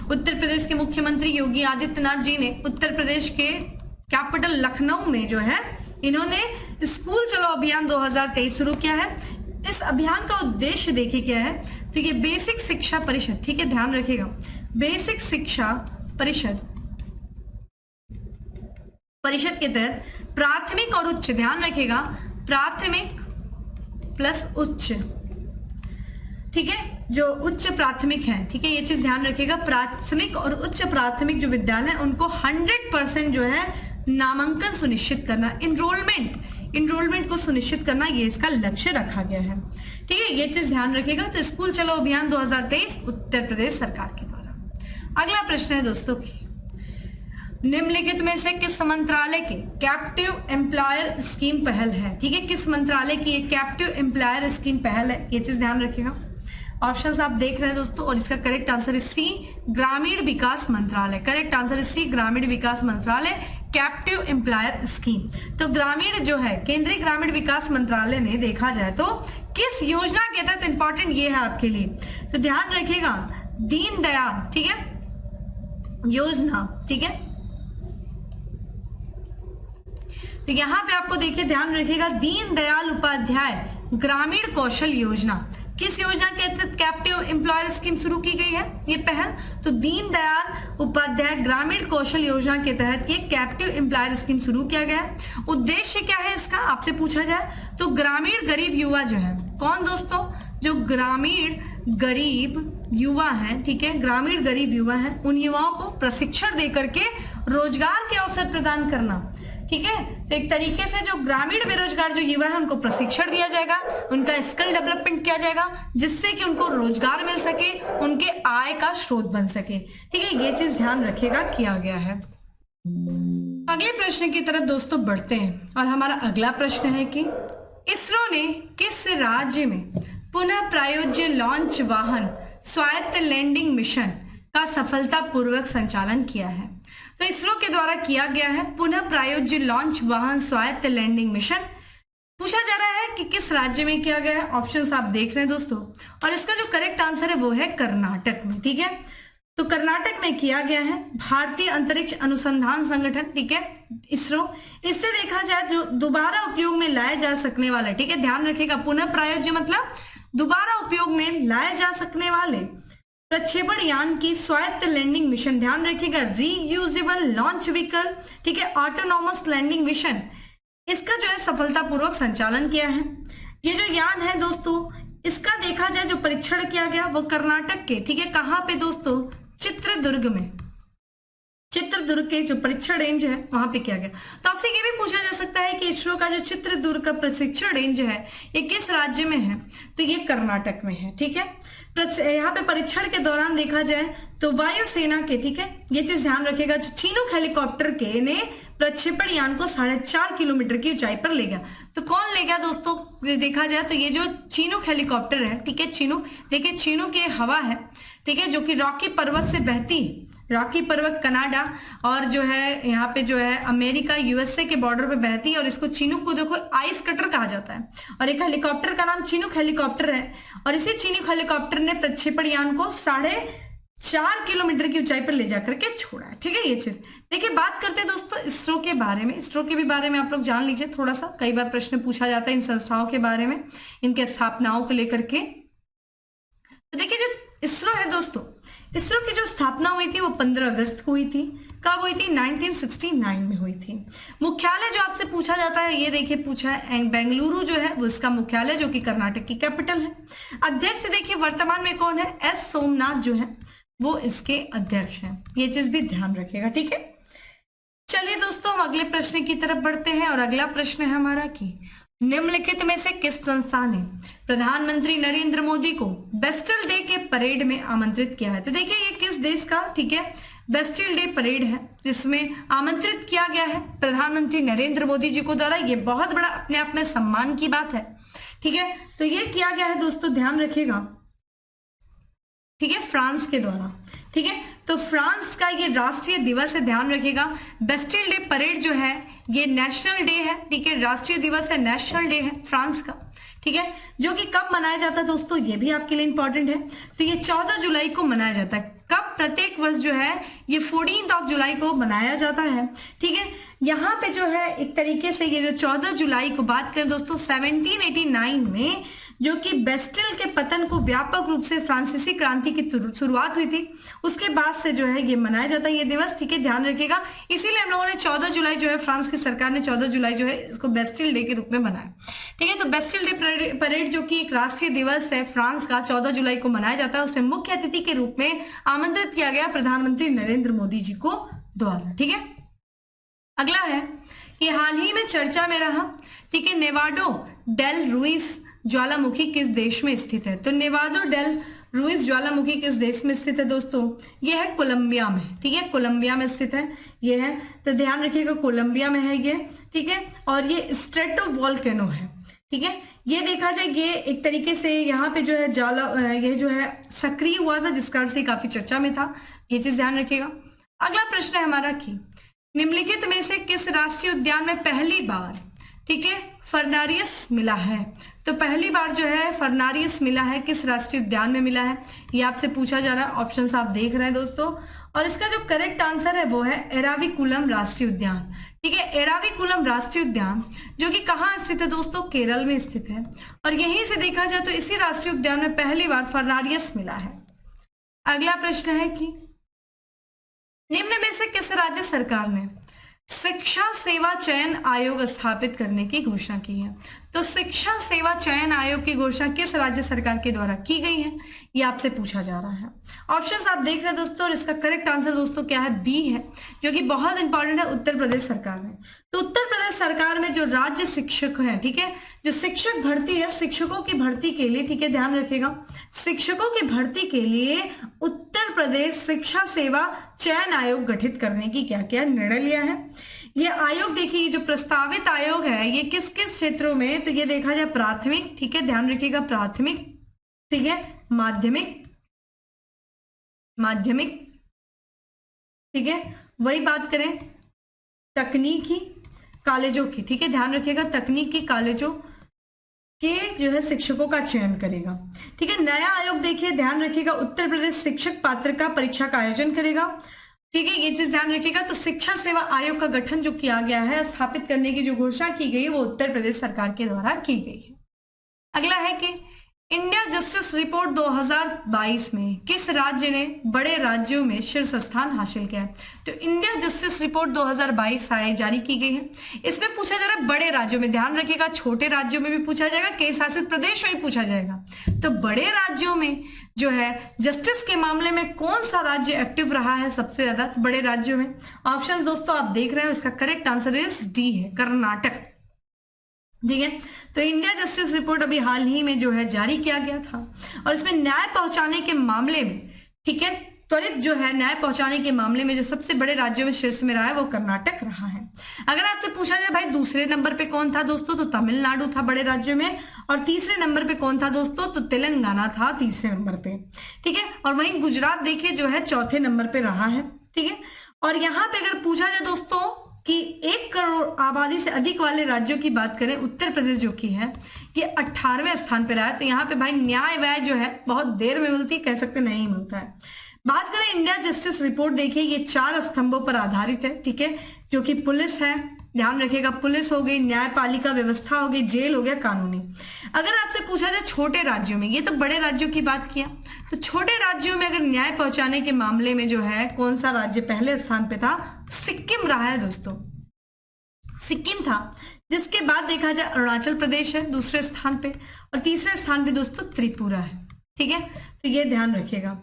उत्तर प्रदेश के मुख्यमंत्री योगी आदित्यनाथ जी ने उत्तर प्रदेश के कैपिटल लखनऊ में जो है इन्होंने स्कूल चलो अभियान 2023 शुरू किया है। इस अभियान का उद्देश्य देखिए क्या है, तो ये बेसिक शिक्षा परिषद, ठीक है ध्यान रखिएगा बेसिक शिक्षा परिषद के तहत प्राथमिक और उच्च, ध्यान रखिएगा, प्राथमिक प्लस उच्च, ठीक है, जो उच्च प्राथमिक है, ठीक है, ये चीज ध्यान रखिएगा, प्राथमिक और उच्च प्राथमिक जो विद्यालय है उनको 100% जो है नामांकन सुनिश्चित करना, इनरोलमेंट को सुनिश्चित करना, ये इसका लक्ष्य रखा गया है, ठीक है, ये चीज ध्यान रखिएगा। तो स्कूल चलो अभियान 2023 उत्तर प्रदेश सरकार के द्वारा। अगला प्रश्न है दोस्तों की, निम्नलिखित में से किस मंत्रालय की कैप्टिव एम्प्लॉयर स्कीम पहल है, ठीक है, किस मंत्रालय की ये कैप्टिव एम्प्लॉयर स्कीम पहल है, ये चीज ध्यान रखिएगा। ऑप्शंस आप देख रहे हैं दोस्तों, और इसका करेक्ट आंसर है सी, ग्रामीण विकास मंत्रालय। करेक्ट आंसर है सी, ग्रामीण विकास मंत्रालय, कैप्टिव एम्प्लॉयर स्कीम। तो ग्रामीण जो है, केंद्रीय ग्रामीण विकास मंत्रालय ने देखा जाए तो किस योजना के तहत, इंपॉर्टेंट ये है आपके लिए, तो ध्यान रखिएगा, दीनदयाल, ठीक है, योजना, ठीक है, तो यहां पे आपको देखिए ध्यान रखिएगा, दीनदयाल उपाध्याय ग्रामीण कौशल योजना, किस योजना के तहत कैप्टिव एम्प्लॉयर स्कीम शुरू की गई है ये पहल, तो दीनदयाल उपाध्याय ग्रामीण कौशल योजना के तहत ये कैप्टिव एम्प्लॉयर स्कीम शुरू किया गया है। उद्देश्य क्या है इसका, आपसे पूछा जाए तो ग्रामीण गरीब युवा जो है, कौन दोस्तों, जो ग्रामीण गरीब युवा है, ठीक है, ग्रामीण गरीब युवा है, उन युवाओं को प्रशिक्षण देकर के रोजगार के अवसर प्रदान करना, ठीक है, तो एक तरीके से जो ग्रामीण बेरोजगार जो युवा है उनको प्रशिक्षण दिया जाएगा, उनका स्किल डेवलपमेंट किया जाएगा, जिससे कि उनको रोजगार मिल सके, उनके आय का स्रोत बन सके, ठीक है, ये चीज ध्यान रखिएगा, किया गया है। अगले प्रश्न की तरफ दोस्तों बढ़ते हैं, और हमारा अगला प्रश्न है कि इसरो ने किस राज्य में पुनः प्रायोज्य लॉन्च वाहन स्वायत्त लैंडिंग मिशन का सफलतापूर्वक संचालन किया है। तो इसरो के द्वारा किया गया है पुनः प्रायोज्य लॉन्च वाहन स्वायत्त लैंडिंग मिशन, पूछा जा रहा है कि किस राज्य में किया गया है। ऑप्शंस आप देख रहे हैं दोस्तों, और इसका जो करेक्ट आंसर है वो है कर्नाटक में, ठीक है, तो कर्नाटक में किया गया है। भारतीय अंतरिक्ष अनुसंधान संगठन, ठीक है, इसरो, इससे देखा जाए जो दोबारा उपयोग में लाए जा सकने वाले, ठीक है, ध्यान रखिएगा, पुनः प्रायोज्य मतलब दोबारा उपयोग में लाए जा सकने वाले प्रक्षेपण यान की स्वायत्त लैंडिंग मिशन, ध्यान रखिएगा, रीयूजेबल लॉन्च व्हीकल, ठीक है, ऑटोनॉमस लैंडिंग मिशन, इसका जो है सफलतापूर्वक संचालन किया है। ये जो यान है दोस्तों, इसका देखा जाए जो परीक्षण किया गया वो कर्नाटक के, ठीक है, कहां पे दोस्तों, चित्रदुर्ग में, चित्रदुर्ग के जो परीक्षण रेंज है वहां पे किया गया। तो आपसे ये भी पूछा जा सकता है कि इसरो का जो चित्रदुर्ग का प्रशिक्षण रेंज है ये किस राज्य में है, तो ये कर्नाटक में है, ठीक है। यहाँ पे परीक्षण के दौरान देखा जाए तो वायुसेना के, ठीक है, ये चीज ध्यान रखिएगा, जो चिनूक हेलीकॉप्टर के ने प्रक्षेपण यान को 4.5 किलोमीटर की ऊंचाई पर ले गया। तो कौन ले गया दोस्तों, देखा जाए तो ये जो चिनूक हेलीकॉप्टर है, ठीक है, चिनूक, देखिए चिनूक ये हवा है, ठीक है, जो कि रॉकी पर्वत से बहती, रॉकी पर्वत कनाडा और जो है यहाँ पे जो है अमेरिका यूएसए के बॉर्डर पे बहती है, और इसको चिनूक को देखो आइस कटर कहा जाता है, और एक हेलीकॉप्टर का नाम चिनूक हेलीकॉप्टर है, और इसी चिनूक हेलीकॉप्टर ने प्रक्षेपण यान को 4.5 किलोमीटर की ऊंचाई पर ले जाकर के छोड़ा है, ठीक है। ये चीज देखिए, बात करते हैं दोस्तों इसरो के बारे में, इसरो के भी बारे में आप लोग जान लीजिए थोड़ा सा, कई बार प्रश्न पूछा जाता है इन संस्थाओं के बारे में, इनके स्थापनाओं को लेकर के। तो देखिए जो इसरो है दोस्तों, इसरो की जो स्थापना हुई थी वो 15 अगस्त को हुई थी। कब हुई थी, 1969 में हुई थी। मुख्यालय जो आपसे पूछा जाता है, ये देखिए पूछा है, बेंगलुरु जो है वो इसका मुख्यालय, जो कि कर्नाटक की कैपिटल है। अध्यक्ष देखिए वर्तमान में कौन है, एस सोमनाथ जो है वो इसके अध्यक्ष हैं, ये चीज भी ध्यान रखिएगा, ठीक है। चलिए दोस्तों हम अगले प्रश्न की तरफ बढ़ते हैं, और अगला प्रश्न है हमारा कि निम्नलिखित में से किस संस्था ने प्रधानमंत्री नरेंद्र मोदी को बेस्टिल डे के परेड में आमंत्रित किया है। तो देखिए ये किस देश का, ठीक है, बेस्टिल डे परेड है जिसमें आमंत्रित किया गया है प्रधानमंत्री नरेंद्र मोदी जी को द्वारा। ये बहुत बड़ा अपने आप में सम्मान की बात है, ठीक है। तो ये किया गया है दोस्तों, ध्यान रखिएगा, ठीक है, फ्रांस के द्वारा, ठीक है। तो फ्रांस का ये राष्ट्रीय दिवस है, ध्यान रखिएगा। बेस्टिल डे परेड जो है ये नेशनल डे है, ठीक है, राष्ट्रीय दिवस है, नेशनल डे है फ्रांस का, ठीक है, जो कि कब मनाया जाता है दोस्तों, ये भी आपके लिए इंपॉर्टेंट है। तो ये 14 जुलाई को मनाया जाता है। कब, प्रत्येक वर्ष जो है ये 14 जुलाई को मनाया जाता है, ठीक है। यहाँ पे जो है एक तरीके से ये जो 14 जुलाई को बात करें दोस्तों 1789 में जो कि बेस्टिल के पतन को व्यापक रूप से फ्रांसीसी क्रांति की शुरुआत हुई थी, उसके बाद से जो है ये मनाया जाता है ये दिवस, ठीक है, ध्यान रखिएगा। इसीलिए हम लोगों ने 14 जुलाई जो है फ्रांस की सरकार ने 14 जुलाई जो है इसको बेस्टिल डे के रूप में मनाया, ठीक है। तो बेस्टिल डे परेड जो कि एक राष्ट्रीय दिवस है फ्रांस का 14 जुलाई को मनाया जाता है, उसमें मुख्य अतिथि के रूप में आमंत्रित किया गया प्रधानमंत्री नरेंद्र मोदी जी को द्वारा, ठीक है। अगला है कि हाल ही में चर्चा में रहा, ठीक है, नेवाडो डेल रुइस ज्वालामुखी किस देश में स्थित है? तो नेवाडो डेल रुइस ज्वालामुखी किस देश में स्थित है दोस्तों? ये है कोलंबिया में, ठीक है, कोलंबिया में स्थित है ये है, तो ध्यान रखिएगा कोलंबिया में है ये, ठीक है। और ये स्ट्रेटोवोल्केनो है, ठीक है। ये देखा जाए ये एक तरीके से यहाँ पे जो है ये जो है सक्रिय हुआ था, जिस कारण से काफी चर्चा में था, ये चीज ध्यान रखिएगा। अगला प्रश्न है हमारा कि निम्नलिखित में से किस राष्ट्रीय उद्यान में पहली बार, ठीक है, फर्नारियस मिला है? तो पहली बार जो है फर्नारियस मिला है किस राष्ट्रीय उद्यान में मिला है, ये आपसे पूछा जा रहा है। ऑप्शंस आप देख रहे हैं दोस्तों, और इसका जो करेक्ट आंसर है वो है एराविकुलम राष्ट्रीय उद्यान, ठीक है। एराविकुलम राष्ट्रीय उद्यान जो कि कहाँ स्थित है दोस्तों? केरल में स्थित है, और यहीं से देखा जाए तो इसी राष्ट्रीय उद्यान में पहली बार फर्नारियस मिला है। अगला प्रश्न है कि निम्न में से किस राज्य सरकार ने शिक्षा सेवा चयन आयोग स्थापित करने की घोषणा की है? तो शिक्षा सेवा चयन आयोग की घोषणा किस राज्य सरकार के द्वारा की गई है, ये आपसे पूछा जा रहा है। ऑप्शंस आप देख रहे हैं दोस्तों, और इसका करेक्ट आंसर दोस्तों क्या है? बी है, जो कि बहुत इंपॉर्टेंट है, उत्तर प्रदेश सरकार में। तो उत्तर प्रदेश सरकार में जो राज्य शिक्षक है, ठीक है, जो शिक्षक भर्ती है, शिक्षकों की भर्ती के लिए, ठीक है, ध्यान रखिएगा, शिक्षकों की भर्ती के लिए उत्तर प्रदेश शिक्षा सेवा चयन आयोग गठित करने की क्या क्या निर्णय लिया है। ये आयोग देखिए, जो प्रस्तावित आयोग है ये किस किस क्षेत्रों में, तो ये देखा जाए प्राथमिक, ठीक है, ध्यान रखिएगा, प्राथमिक, ठीक है, माध्यमिक, ठीक है, वही बात करें तकनीकी कॉलेजों की, ठीक है, ध्यान रखिएगा, तकनीकी कॉलेजों के जो है शिक्षकों का चयन करेगा, ठीक है। नया आयोग देखिए, ध्यान रखिएगा, उत्तर प्रदेश शिक्षक पात्रता परीक्षा का आयोजन करेगा, ठीक है, ये चीज ध्यान रखिएगा। तो शिक्षा सेवा आयोग का गठन जो किया गया है, स्थापित करने की जो घोषणा की गई है, वो उत्तर प्रदेश सरकार के द्वारा की गई है। अगला है कि इंडिया जस्टिस रिपोर्ट 2022 में किस राज्य ने बड़े राज्यों में शीर्ष स्थान हासिल किया है? तो इंडिया जस्टिस रिपोर्ट 2022 जारी की गई है, इसमें पूछा जा रहा है बड़े राज्यों में, ध्यान रखिएगा, छोटे राज्यों में भी पूछा जाएगा, केंद्र शासित प्रदेश में भी पूछा जाएगा। तो बड़े राज्यों में जो है जस्टिस के मामले में कौन सा राज्य एक्टिव रहा है सबसे ज्यादा? बड़े राज्यों में ऑप्शन दोस्तों आप देख रहे हैं, इसका करेक्ट आंसर इज डी है, कर्नाटक, ठीक है। तो इंडिया जस्टिस रिपोर्ट अभी हाल ही में जो है जारी किया गया था, और इसमें न्याय पहुंचाने के मामले में, ठीक है, त्वरित जो है न्याय पहुंचाने के मामले में जो सबसे बड़े राज्यों में शीर्ष में रहा है वो कर्नाटक रहा है। अगर आपसे पूछा जाए भाई दूसरे नंबर पे कौन था दोस्तों, तो तमिलनाडु था बड़े राज्यों में, और तीसरे नंबर पे कौन था दोस्तों, तो तेलंगाना था तीसरे नंबर पे, ठीक है। और वहीं गुजरात देखिए जो है चौथे नंबर पे रहा है, ठीक है। और यहाँ पे अगर पूछा जाए दोस्तों कि 1 करोड़ आबादी से अधिक वाले राज्यों की बात करें, उत्तर प्रदेश जो की है ये 18वें स्थान पे रहा है। तो यहाँ पे भाई न्याय व्यय जो है बहुत देर में मिलती, कह सकते नहीं मिलता है। बात करें इंडिया जस्टिस रिपोर्ट, देखिए ये 4 स्तंभों पर आधारित है, ठीक है, जो कि पुलिस है, ध्यान रखिएगा, पुलिस हो गई, न्यायपालिका व्यवस्था हो गई, जेल हो गया, कानूनी। अगर आपसे पूछा जाए छोटे राज्यों में, ये तो बड़े राज्यों की बात किया, तो छोटे राज्यों में अगर न्याय पहुंचाने के मामले में जो है कौन सा राज्य पहले स्थान पे था, तो सिक्किम रहा है दोस्तों, सिक्किम था। जिसके बाद देखा जाए अरुणाचल प्रदेश है दूसरे स्थान पे, और तीसरे स्थान पे दोस्तों त्रिपुरा है, ठीक है। तो ये ध्यान रखिएगा।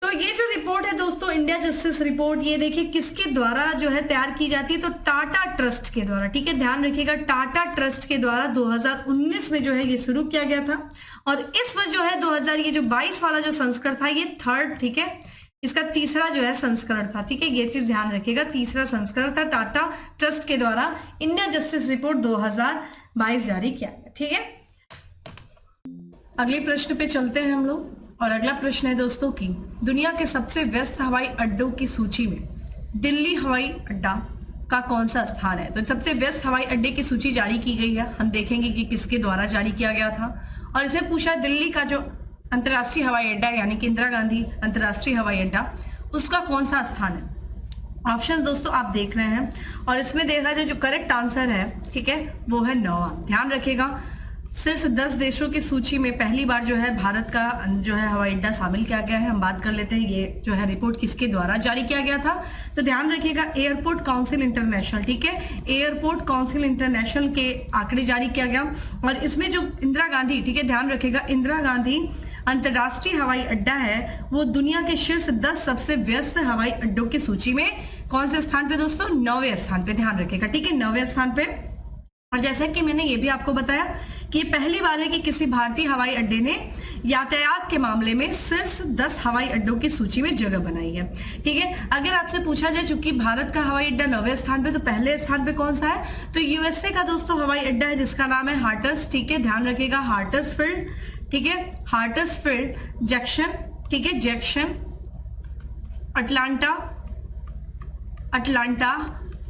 तो ये जो रिपोर्ट है दोस्तों इंडिया जस्टिस रिपोर्ट, ये देखिए किसके द्वारा जो है तैयार की जाती है, तो टाटा ट्रस्ट के द्वारा, ठीक है, ध्यान रखिएगा, टाटा ट्रस्ट के द्वारा 2019 में जो है ये शुरू किया गया था, और इस वर्ष जो है 2022 वाला जो संस्करण था ये 3rd, ठीक है, इसका तीसरा जो है संस्करण था, ठीक है, ये चीज ध्यान रखिएगा, तीसरा संस्करण था, टाटा ट्रस्ट के द्वारा इंडिया जस्टिस रिपोर्ट 2022 जारी किया गया, ठीक है। अगले प्रश्न पे चलते हैं हम लोग, और अगला प्रश्न है दोस्तों कि दुनिया के सबसे व्यस्त हवाई अड्डों की सूची में दिल्ली हवाई अड्डा का कौन सा स्थान है? तो सबसे व्यस्त हवाई अड्डे की सूची जारी की गई है, हम देखेंगे कि किसके द्वारा जारी किया गया था, और इसमें पूछा है दिल्ली का जो अंतर्राष्ट्रीय हवाई अड्डा यानी कि इंदिरा गांधी अंतर्राष्ट्रीय हवाई अड्डा, उसका कौन सा स्थान है? ऑप्शन दोस्तों आप देख रहे हैं और इसमें देखा जाए जो करेक्ट आंसर है, ठीक है, वो है 9वां। ध्यान रखिएगा, शीर्ष 10 देशों की सूची में पहली बार जो है भारत का जो है हवाई अड्डा शामिल किया गया है। हम बात कर लेते हैं ये जो है रिपोर्ट किसके द्वारा जारी किया गया था। तो ध्यान रखिएगा, एयरपोर्ट काउंसिल इंटरनेशनल, ठीक है, एयरपोर्ट काउंसिल इंटरनेशनल के आंकड़े जारी किया गया। और इसमें जो इंदिरा गांधी, ठीक है, ध्यान रखिएगा, इंदिरा गांधी अंतरराष्ट्रीय हवाई अड्डा है, वो दुनिया के शीर्ष 10 सबसे व्यस्त हवाई अड्डों की सूची में कौन से स्थान पे दोस्तों? 9वें स्थान पे। ध्यान रखिएगा, ठीक है, 9वें स्थान पे। और जैसा कि मैंने ये भी आपको बताया कि ये पहली बार है कि किसी भारतीय हवाई अड्डे ने यातायात के मामले में शीर्ष 10 हवाई अड्डों की सूची में जगह बनाई है, ठीक है। अगर आपसे पूछा जाए, चूंकि भारत का हवाई अड्डा 9वें स्थान पे, तो पहले स्थान पे कौन सा है? तो यूएसए का दोस्तों हवाई अड्डा है जिसका नाम है हार्टस, ठीक है, ध्यान रखिएगा, हार्टसफील्ड, ठीक है, हार्टसफील्ड जैक्सन, ठीक है, जैक्सन अटलांटा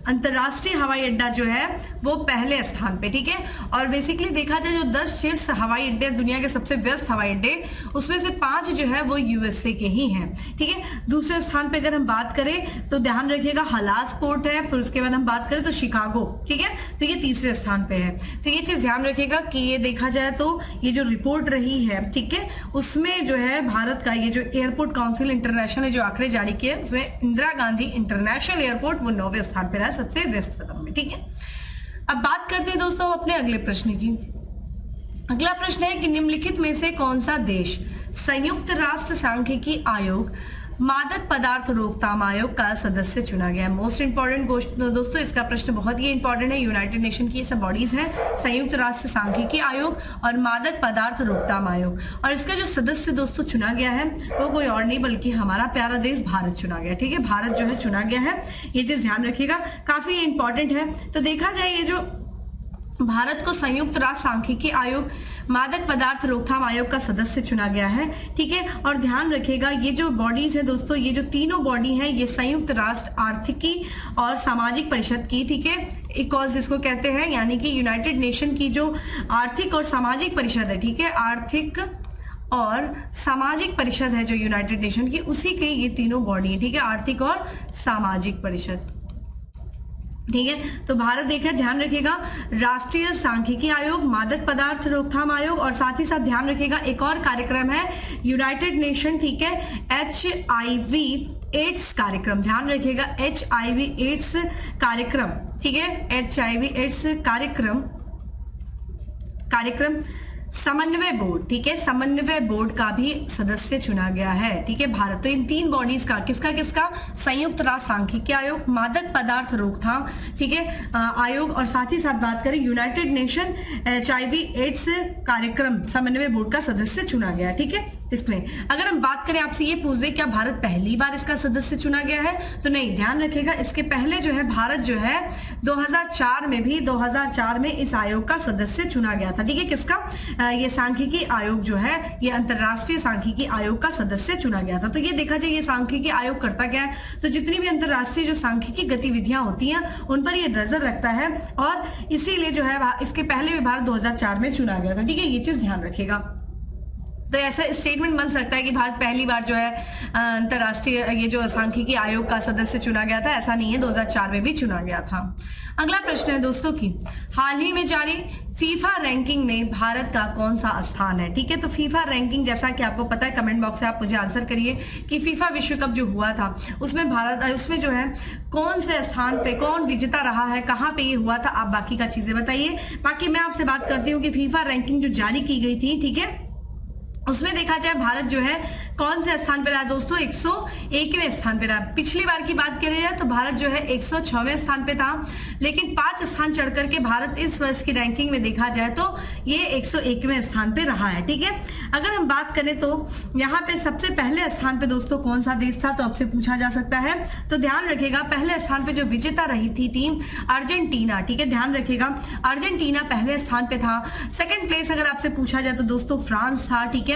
अंतरराष्ट्रीय हवाई अड्डा जो है वो पहले स्थान पे, ठीक है। और बेसिकली देखा जाए जो 10 शीर्ष हवाई अड्डे दुनिया के सबसे व्यस्त हवाई अड्डे, उसमें से 5 जो है वो यूएसए के ही हैं, ठीक है। दूसरे स्थान पे अगर हम बात करें तो ध्यान रखिएगा हलास पोर्ट है, फिर उसके बाद हम बात करें तो शिकागो, ठीक है, तो ये तीसरे स्थान पे है। तो ये चीज ध्यान रखिएगा कि ये देखा जाए तो ये जो रिपोर्ट रही है, ठीक है, उसमें जो है भारत का ये जो एयरपोर्ट काउंसिल इंटरनेशनल ने जो आंकड़े जारी किए, उसमें इंदिरा गांधी इंटरनेशनल एयरपोर्ट वो 9वें स्थान पे रहा सबसे व्यस्त कदम में, ठीक है। अब बात करते हैं दोस्तों अपने अगले प्रश्न की। अगला प्रश्न है कि निम्नलिखित में से कौन सा देश संयुक्त राष्ट्र सांख्यिकी आयोग मादक पदार्थ रोकथाम आयोग का सदस्य चुना गया है? मोस्ट इंपॉर्टेंट दोस्तों, इसका प्रश्न बहुत ही इंपॉर्टेंट है। यूनाइटेड नेशन की ये सब बॉडीज हैं, संयुक्त राष्ट्र सांख्यिकी आयोग और मादक पदार्थ रोकथाम आयोग, और इसका जो सदस्य दोस्तों चुना गया है वो कोई और नहीं बल्कि हमारा प्यारा देश भारत चुना गया, ठीक है, भारत जो है चुना गया है। ये चीज ध्यान रखिएगा, काफी इंपॉर्टेंट है। तो देखा जाए ये जो भारत को संयुक्त राष्ट्र सांख्यिकी आयोग मादक पदार्थ रोकथाम आयोग का सदस्य चुना गया है, ठीक है। और ध्यान रखिएगा ये जो बॉडीज है दोस्तों, ये जो तीनों बॉडी हैं, ये संयुक्त राष्ट्र आर्थिकी और सामाजिक परिषद की, ठीक है, इकॉस जिसको कहते हैं, यानी कि यूनाइटेड नेशन की जो आर्थिक और सामाजिक परिषद है, ठीक है, आर्थिक और सामाजिक परिषद है जो यूनाइटेड नेशन की, उसी के ये तीनों बॉडी है, ठीक है, आर्थिक और सामाजिक परिषद, ठीक है। तो भारत देखिए, ध्यान रखिएगा, राष्ट्रीय सांख्यिकी आयोग, मादक पदार्थ रोकथाम आयोग, और साथ ही साथ ध्यान रखिएगा एक और कार्यक्रम है यूनाइटेड नेशन, ठीक है, HIV एड्स कार्यक्रम, ध्यान रखिएगा HIV एड्स कार्यक्रम, ठीक है, HIV एड्स कार्यक्रम समन्वय बोर्ड, ठीक है, समन्वय बोर्ड का भी सदस्य चुना गया है, ठीक है, भारत। तो इन तीन बॉडीज का किसका संयुक्त राष्ट्र सांख्यिकी आयोग, मादक पदार्थ रोकथाम, ठीक है, आयोग, और साथ ही साथ बात करें यूनाइटेड नेशन HIV एड्स कार्यक्रम समन्वय बोर्ड का सदस्य चुना गया है, ठीक है। इसमें अगर हम बात करें, आपसे ये पूछ दे क्या भारत पहली बार इसका सदस्य चुना गया है, तो नहीं, ध्यान रखिएगा इसके पहले जो है भारत जो है 2004 में इस आयोग का सदस्य चुना गया था, ठीक है, किसका? ये सांख्यिकी आयोग जो है, ये अंतरराष्ट्रीय सांख्यिकी आयोग का सदस्य चुना गया था। तो ये देखा जाए ये सांख्यिकी आयोग करता क्या है, तो जितनी भी अंतरराष्ट्रीय जो सांख्यिकी गतिविधियां होती हैं उन पर ये नजर रखता है, और इसीलिए जो है इसके पहले भी भारत 2004 में चुना गया था, ठीक है, ये चीज ध्यान रखिएगा। तो ऐसा स्टेटमेंट बन सकता है कि भारत पहली बार जो है अंतरराष्ट्रीय ये जो सांख्यिकी आयोग का सदस्य चुना गया था, ऐसा नहीं है, 2004 में भी चुना गया था। अगला प्रश्न है दोस्तों की हाल ही में जारी फीफा रैंकिंग में भारत का कौन सा स्थान है, ठीक है। तो फीफा रैंकिंग जैसा कि आपको पता है, कमेंट बॉक्स से आप मुझे आंसर करिए कि फीफा विश्व कप जो हुआ था उसमें भारत, उसमें जो है कौन से स्थान पे कौन विजेता रहा है, कहाँ पे ये हुआ था, आप बाकी का चीजें बताइए। बाकी मैं आपसे बात करती हूँ कि फीफा रैंकिंग जो जारी की गई थी, ठीक है, उसमें देखा जाए भारत जो है कौन से स्थान पे रहा दोस्तों? 101वें स्थान पे रहा। पिछली बार की बात करें जाए तो भारत जो है 106वें स्थान पे था, लेकिन 5 स्थान चढ़ करके भारत इस वर्ष की रैंकिंग में देखा जाए तो ये 101वें स्थान पे रहा है, ठीक है। अगर हम बात करें तो यहाँ पे सबसे पहले स्थान पे दोस्तों कौन सा देश था, तो आपसे पूछा जा सकता है। तो ध्यान रखिएगा पहले स्थान पे जो विजेता रही थी टीम अर्जेंटीना, ठीक है, ध्यान रखिएगा अर्जेंटीना पहले स्थान पे था। सेकंड प्लेस अगर आपसे पूछा जाए तो दोस्तों फ्रांस था, ठीक है,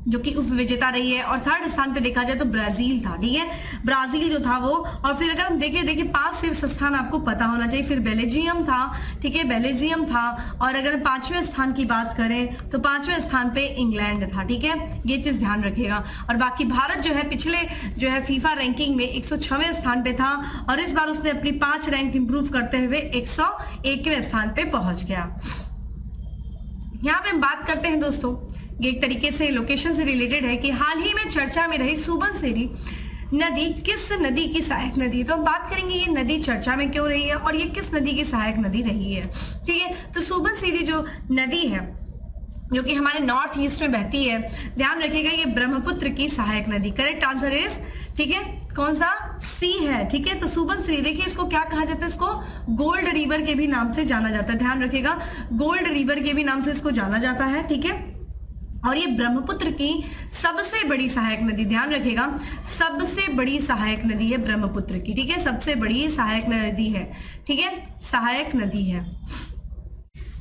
जो कि उप विजेता रही है। और थर्ड स्थान पे देखा जाए तो ब्राजील था, ठीक है, ब्राजील जो था वो। और फिर अगर हम देखिए 5 शीर्ष स्थान आपको पता होना चाहिए। फिर बेल्जियम था, ठीक है, बेल्जियम था। और अगर 5वें स्थान की बात करें तो 5वें स्थान पे इंग्लैंड था, ठीक है, ये चीज ध्यान रखिएगा। और बाकी भारत जो है पिछले जो है फीफा रैंकिंग में 106वें स्थान पे था और इस बार उसने अपनी 5 रैंक इंप्रूव करते हुए 101वें स्थान पे पहुंच गया। यहाँ पे हम बात करते हैं दोस्तों, ये एक तरीके से लोकेशन से रिलेटेड है कि हाल ही में चर्चा में रही सुबनसिरी नदी किस नदी की सहायक नदी। तो हम बात करेंगे ये नदी चर्चा में क्यों रही है और ये किस नदी की सहायक नदी रही है, ठीक है। तो सुबनसिरी जो नदी है जो कि हमारे नॉर्थ ईस्ट में बहती है, ध्यान रखिएगा ये ब्रह्मपुत्र की सहायक नदी। करेक्ट आंसर इज, ठीक है, कौन सा, सी है, ठीक है। तो सुबनसिरी देखिए इसको क्या कहा जाता है, इसको गोल्ड रिवर के भी नाम से जाना जाता है, ध्यान रखिएगा, गोल्ड रिवर के भी नाम से इसको जाना जाता है, ठीक है। और ये ब्रह्मपुत्र की सबसे बड़ी सहायक नदी, ध्यान रखिएगा, सबसे बड़ी सहायक नदी है ब्रह्मपुत्र की, ठीक है, सबसे बड़ी सहायक नदी है, ठीक है, सहायक नदी है।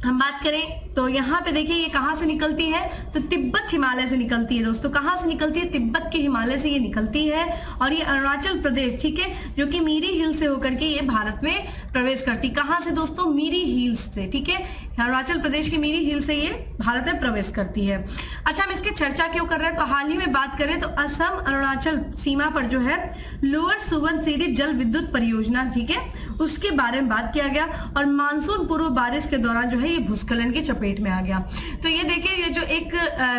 हम बात करें तो यहाँ पे देखिए ये कहाँ से निकलती है, तो तिब्बत हिमालय से निकलती है दोस्तों। कहाँ से निकलती है, तिब्बत के हिमालय से ये निकलती है और ये अरुणाचल प्रदेश, ठीक है, जो कि मीरी हिल से होकर के ये भारत में प्रवेश करती। कहाँ से दोस्तों, मीरी हिल्स से, ठीक है, अरुणाचल प्रदेश की मीरी हिल से ये भारत में प्रवेश करती है। अच्छा, हम इसकी चर्चा क्यों कर रहे हैं, तो हाल ही में बात करें तो असम अरुणाचल सीमा पर जो है लोअर सुबनसिरी जल विद्युत परियोजना, ठीक है, उसके बारे में बात किया गया और मानसून पूर्व बारिश के दौरान जो है ये भूस्खलन के चपेट में आ गया। तो ये देखिए ये जो एक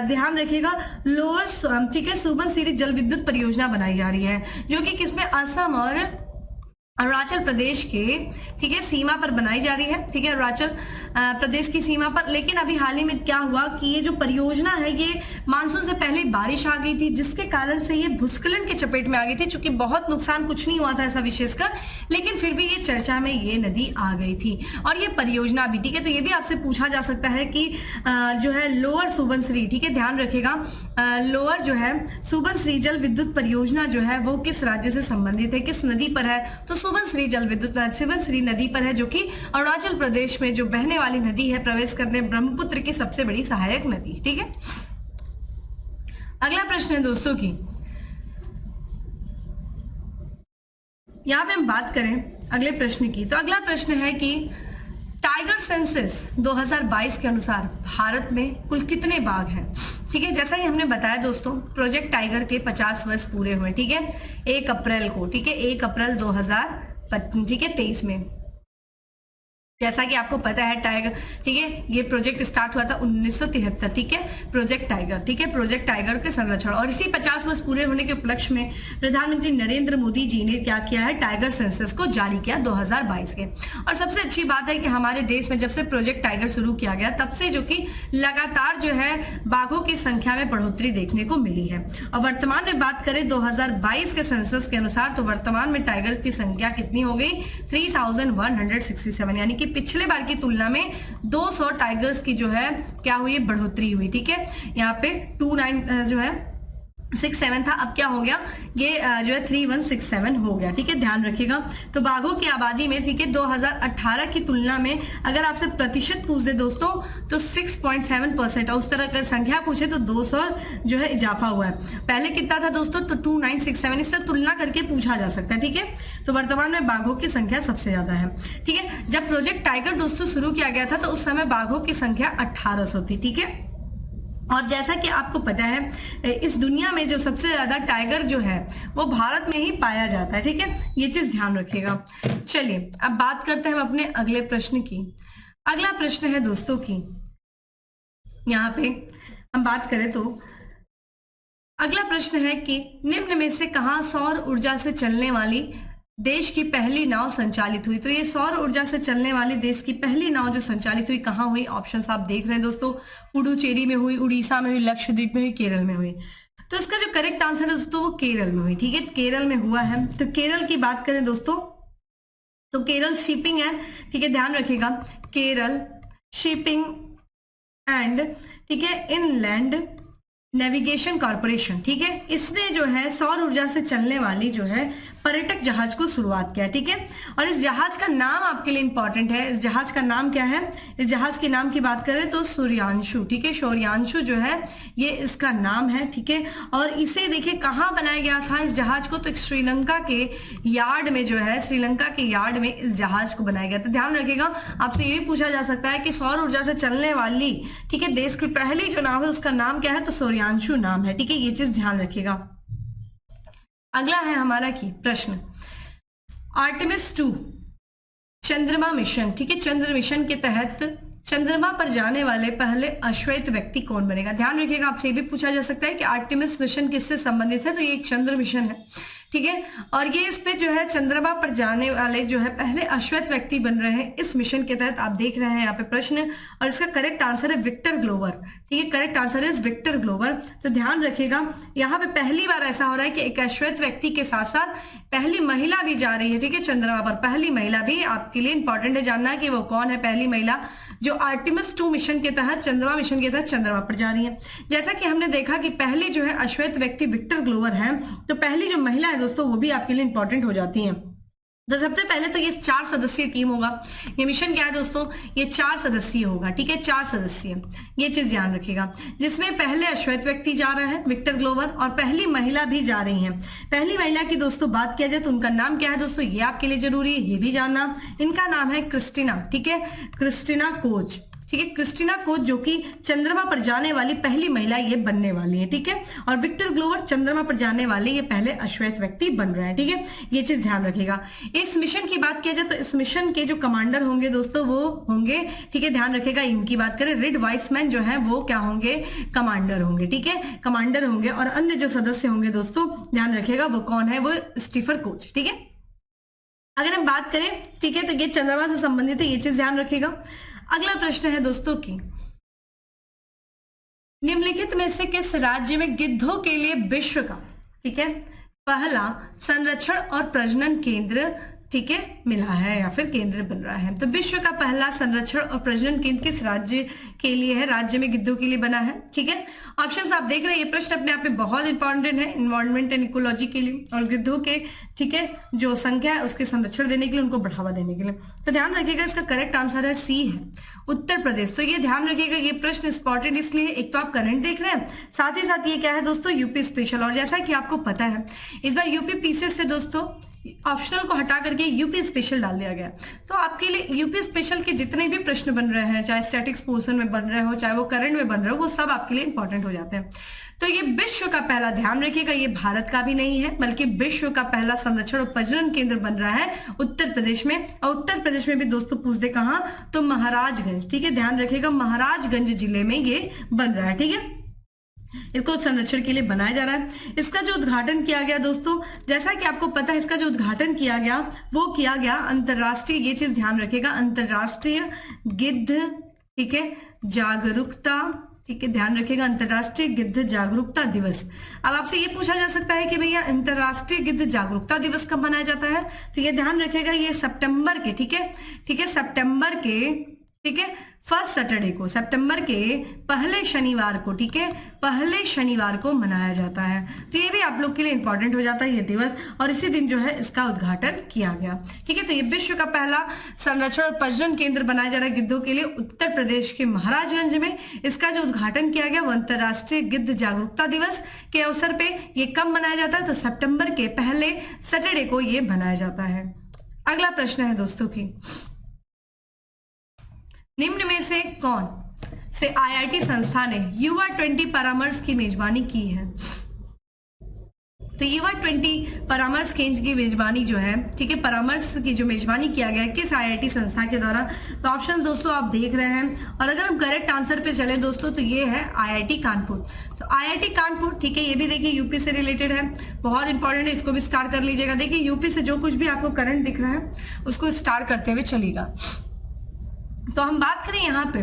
ध्यान रखिएगा लोअर, ठीक है, सुबनसिरी जल विद्युत परियोजना बनाई जा रही है जो कि किसमें, असम और अरुणाचल प्रदेश के, ठीक है, सीमा पर बनाई जा रही है, ठीक है, अरुणाचल प्रदेश की सीमा पर। लेकिन अभी हाल ही में क्या हुआ कि ये जो परियोजना है ये मानसून से पहले बारिश आ गई थी जिसके कारण से ये भूस्खलन के चपेट में आ गई थी। चूंकि बहुत नुकसान कुछ नहीं हुआ था ऐसा विशेषकर, लेकिन फिर भी ये चर्चा में ये नदी आ गई थी और ये परियोजना भी, ठीक है। तो ये भी आपसे पूछा जा सकता है कि जो है लोअर सुबनसिरी, ठीक है, ध्यान रखिएगा, लोअर जो है सुबनसिरी जल विद्युत परियोजना जो है वो किस राज्य से संबंधित है, किस नदी पर है, तो सुबनसिरी जल विद्युत सुबनसिरी नदी पर है जो कि अरुणाचल प्रदेश में जो बहने वाली नदी है, प्रवेश करने ब्रह्मपुत्र की सबसे बड़ी सहायक नदी, ठीक है। अगला प्रश्न है दोस्तों की, यहां पे हम बात करें अगले प्रश्न की, तो अगला प्रश्न है कि टाइगर सेंसस 2022 के अनुसार भारत में कुल कितने बाघ हैं, ठीक है। जैसा कि हमने बताया दोस्तों, प्रोजेक्ट टाइगर के 50 वर्ष पूरे हुए, ठीक है, 1 अप्रैल को, ठीक है, 1 अप्रैल 2023 में। जैसा कि आपको पता है टाइगर, ठीक है, ये प्रोजेक्ट स्टार्ट हुआ था 1973, ठीक है, प्रोजेक्ट टाइगर, ठीक है, प्रोजेक्ट टाइगर के संरक्षण। और इसी 50 वर्ष पूरे होने के उपलक्ष्य में प्रधानमंत्री नरेंद्र मोदी जी ने क्या किया है, टाइगर सेंसस को जारी किया 2022 के। और सबसे अच्छी बात है कि हमारे देश में जब से प्रोजेक्ट टाइगर शुरू किया गया तब से जो कि लगातार जो है बाघों की संख्या में बढ़ोतरी देखने को मिली है। और वर्तमान में बात करें 2022 के सेंसस के अनुसार तो वर्तमान में टाइगर की संख्या कितनी हो गई, 3167, यानी कि पिछले बार की तुलना में 200 टाइगर्स की जो है क्या हुई, बढ़ोतरी हुई, ठीक है। यहाँ पे 29 जो है 67 था, अब क्या हो गया, ये जो है 3167 हो गया, ठीक है, ध्यान रखिएगा। तो बाघों की आबादी में, ठीक है, 2018 की तुलना में अगर आपसे प्रतिशत पूछ दे दोस्तों तो 6.7%, और उस तरह अगर संख्या पूछे तो 200 जो है इजाफा हुआ है। पहले कितना था दोस्तों, तो 2967, इससे तुलना करके पूछा जा सकता है, ठीक है। तो वर्तमान में बाघों की संख्या सबसे ज्यादा है, ठीक है। जब प्रोजेक्ट टाइगर दोस्तों शुरू किया गया था तो उस समय बाघों की संख्या 1800 थी, ठीक है। और जैसा कि आपको पता है इस दुनिया में जो सबसे ज्यादा टाइगर जो है वो भारत में ही पाया जाता है, ठीक है, ये चीज ध्यान रखिएगा। चलिए अब बात करते हैं हम अपने अगले प्रश्न की। अगला प्रश्न है दोस्तों की, यहाँ पे हम बात करें तो अगला प्रश्न है कि निम्न में से कहाँ सौर ऊर्जा से चलने वाली देश की पहली नाव संचालित हुई। तो ये सौर ऊर्जा से चलने वाली देश की पहली नाव जो संचालित हुई कहाँ हुई, ऑप्शंस आप देख रहे हैं दोस्तों, पुडुचेरी में हुई, उड़ीसा में हुई, लक्षद्वीप में हुई, केरल में हुई। तो इसका जो करेक्ट आंसर है दोस्तों वो केरल में हुई, ठीक है, केरल में हुआ है। तो केरल की बात करें दोस्तों तो केरल शिपिंग है, ठीक है, ध्यान रखिएगा, केरल शिपिंग एंड, ठीक है, इनलैंड नेविगेशन कॉर्पोरेशन, ठीक है, इसने जो है सौर ऊर्जा से चलने वाली जो है पर्यटक जहाज को शुरुआत किया, ठीक है। और इस जहाज का नाम आपके लिए इंपॉर्टेंट है। इस जहाज का नाम क्या है? इस जहाज के नाम की बात करें तो सूर्यांशु, ठीक है। सूर्यांशु जो है ये इसका नाम है, ठीक है। और इसे देखिए कहाँ बनाया गया था इस जहाज को, तो श्रीलंका के यार्ड में जो है, श्रीलंका के यार्ड में इस जहाज को बनाया गया था। ध्यान रखिएगा, आपसे ये भी पूछा जा सकता है कि सौर ऊर्जा से चलने वाली, ठीक है, देश की पहली जो नाव है उसका नाम क्या है, तो सूर्यांशु नाम है, ठीक है। ये चीज ध्यान रखिएगा। अगला है हमारा की प्रश्न, आर्टेमिस 2 चंद्रमा मिशन, ठीक है। चंद्र मिशन के तहत चंद्रमा पर जाने वाले पहले अश्वेत व्यक्ति कौन बनेगा? ध्यान रखिएगा, आपसे ये भी पूछा जा सकता है कि आर्टेमिस मिशन किससे संबंधित है, तो ये एक चंद्र मिशन है, ठीक है। और ये इस पे जो है चंद्रमा पर जाने वाले जो है पहले अश्वेत व्यक्ति बन रहे हैं इस मिशन के तहत। आप देख रहे हैं यहाँ पे प्रश्न, और इसका करेक्ट आंसर है विक्टर ग्लोवर, ठीक है। करेक्ट आंसर है विक्टर ग्लोवर। तो ध्यान रखिएगा, यहाँ पे पहली बार ऐसा हो रहा है कि एक अश्वेत व्यक्ति के साथ साथ पहली महिला भी जा रही है, ठीक है, चंद्रमा पर। पहली महिला भी आपके लिए इंपॉर्टेंट है जानना कि वो कौन है पहली महिला जो आर्टेमिस 2 मिशन के तहत, चंद्रमा मिशन के तहत चंद्रमा पर जा रही है। जैसा कि हमने देखा कि पहली जो है अश्वेत व्यक्ति विक्टर ग्लोवर है, तो पहली जो महिला है दोस्तों वो भी आपके लिए इंपॉर्टेंट हो जाती है। तो सबसे पहले तो ये 4 सदस्यीय टीम होगा। ये मिशन क्या है दोस्तों? ये 4 सदस्यीय होगा, ठीक है, 4 सदस्यीय। ये चीज ध्यान रखिएगा, जिसमें पहले अश्वेत व्यक्ति जा रहे हैं विक्टर ग्लोवर, और पहली महिला भी जा रही हैं। पहली महिला की दोस्तों बात किया जाए तो उनका नाम क्या है दोस्तों, ये आपके लिए जरूरी है, ये भी जानना। इनका नाम है क्रिस्टीना, ठीक है, क्रिस्टीना कोच, ठीक है। क्रिस्टीना कोच जो कि चंद्रमा पर जाने वाली पहली महिला ये बनने वाली है, ठीक है। और विक्टर ग्लोवर चंद्रमा पर जाने वाले ये पहले अश्वेत व्यक्ति बन रहे हैं, ठीक है। ये चीज ध्यान रखिएगा। इस मिशन की बात किया जाए तो इस मिशन के जो कमांडर होंगे दोस्तों वो होंगे, ठीक है, ध्यान रखिएगा। इनकी बात करें, रिड वाइसमैन जो है वो क्या होंगे, कमांडर होंगे, ठीक है, कमांडर होंगे। और अन्य जो सदस्य होंगे दोस्तों ध्यान रखिएगा वो कौन है, वो स्टीफन कोच, ठीक है। अगर हम बात करें, ठीक है, तो ये चंद्रमा से संबंधित है, ये चीज ध्यान रखिएगा। अगला प्रश्न है दोस्तों की, निम्नलिखित में से किस राज्य में गिद्धों के लिए विश्व का, ठीक है, पहला संरक्षण और प्रजनन केंद्र, ठीक है, मिला है या फिर केंद्र बन रहा है? तो विश्व का पहला संरक्षण और प्रजनन केंद्र किस राज्य के लिए है? राज्य में गिद्धों के लिए बना है, ठीक है। ऑप्शंस आप देख रहे हैं, ये प्रश्न अपने आप में बहुत इंपॉर्टेंट है इन्वायरमेंट एंड इकोलॉजी के लिए, और गिद्धों के, ठीक है, जो संख्या है उसके संरक्षण देने के लिए, उनको बढ़ावा देने के लिए। तो ध्यान रखिएगा, इसका करेक्ट आंसर है सी है, उत्तर प्रदेश। तो ये ध्यान रखिएगा, ये प्रश्न इंपॉर्टेंट इसलिए, एक तो आप करंट देख रहे हैं, साथ ही साथ ये क्या है दोस्तों, यूपी स्पेशल। और जैसा कि आपको पता है इस बार यूपी पीसीएस से दोस्तों ऑप्शनल को हटा करके यूपी स्पेशल डाल दिया गया। तो आपके लिए यूपी स्पेशल के जितने भी प्रश्न बन रहे हैं, चाहे स्टैटिक्स पोर्शन में बन रहे हो, चाहे वो करंट में बन रहे हो, वो सब आपके लिए इंपॉर्टेंट हो जाते हैं। तो ये विश्व का पहला, ध्यान रखिएगा, ये भारत का भी नहीं है बल्कि विश्व का पहला संरक्षण और प्रजनन केंद्र बन रहा है उत्तर प्रदेश में। और उत्तर प्रदेश में भी दोस्तों पूछ दे कहां, तो महाराजगंज, ठीक है, ध्यान रखिएगा, महाराजगंज जिले में ये बन रहा है, ठीक है। इसको संरक्षण के लिए बनाया जा रहा है। इसका जो उद्घाटन किया गया दोस्तों, जैसा कि आपको पता है, इसका जो उद्घाटन किया गया वो किया गया अंतरराष्ट्रीय, ये चीज ध्यान रखिएगा, अंतरराष्ट्रीय गिद्ध, ठीक है, जागरूकता, ठीक है, ध्यान रखिएगा, अंतरराष्ट्रीय गिद्ध जागरूकता दिवस। अब आपसे ये पूछा जा सकता है कि भैया अंतरराष्ट्रीय गिद्ध जागरूकता दिवस कब मनाया जाता है? तो ये ध्यान रखिएगा, ये सितंबर के, ठीक है, ठीक है, सितंबर के, ठीक है, फर्स्ट सैटरडे को, सितंबर के पहले शनिवार को, ठीक है, पहले शनिवार को मनाया जाता है। तो ये भी आप लोग के लिए इंपॉर्टेंट हो जाता है ये दिवस, और इसी दिन जो है इसका उद्घाटन किया गया, ठीक है। तो ये विश्व का पहला संरक्षण और प्रजनन केंद्र बनाया जा रहा है गिद्धों के लिए उत्तर प्रदेश के महाराजगंज में। इसका जो उद्घाटन किया गया वो अंतरराष्ट्रीय गिद्ध जागरूकता दिवस के अवसर पे। ये कब मनाया जाता है? तो सितंबर के पहले सैटरडे को ये मनाया जाता है। अगला प्रश्न है दोस्तों की, निम्न में से कौन से आईआईटी संस्था ने युवा 20 परामर्श की मेजबानी की है? तो युवा 20 परामर्श केंद्र की मेजबानी जो है, ठीक है, परामर्श की जो मेजबानी किया गया है किस आईआईटी संस्था के द्वारा? तो ऑप्शन दोस्तों आप देख रहे हैं, और अगर हम करेक्ट आंसर पे चले दोस्तों तो ये है आईआईटी कानपुर। तो आईआईटी कानपुर, ठीक है, ये भी देखिए यूपी से रिलेटेड है, बहुत इंपॉर्टेंट है, इसको भी स्टार कर लीजिएगा। देखिए यूपी से जो कुछ भी आपको करंट दिख रहा है उसको स्टार करते हुए चलिएगा। तो हम बात करें यहाँ पे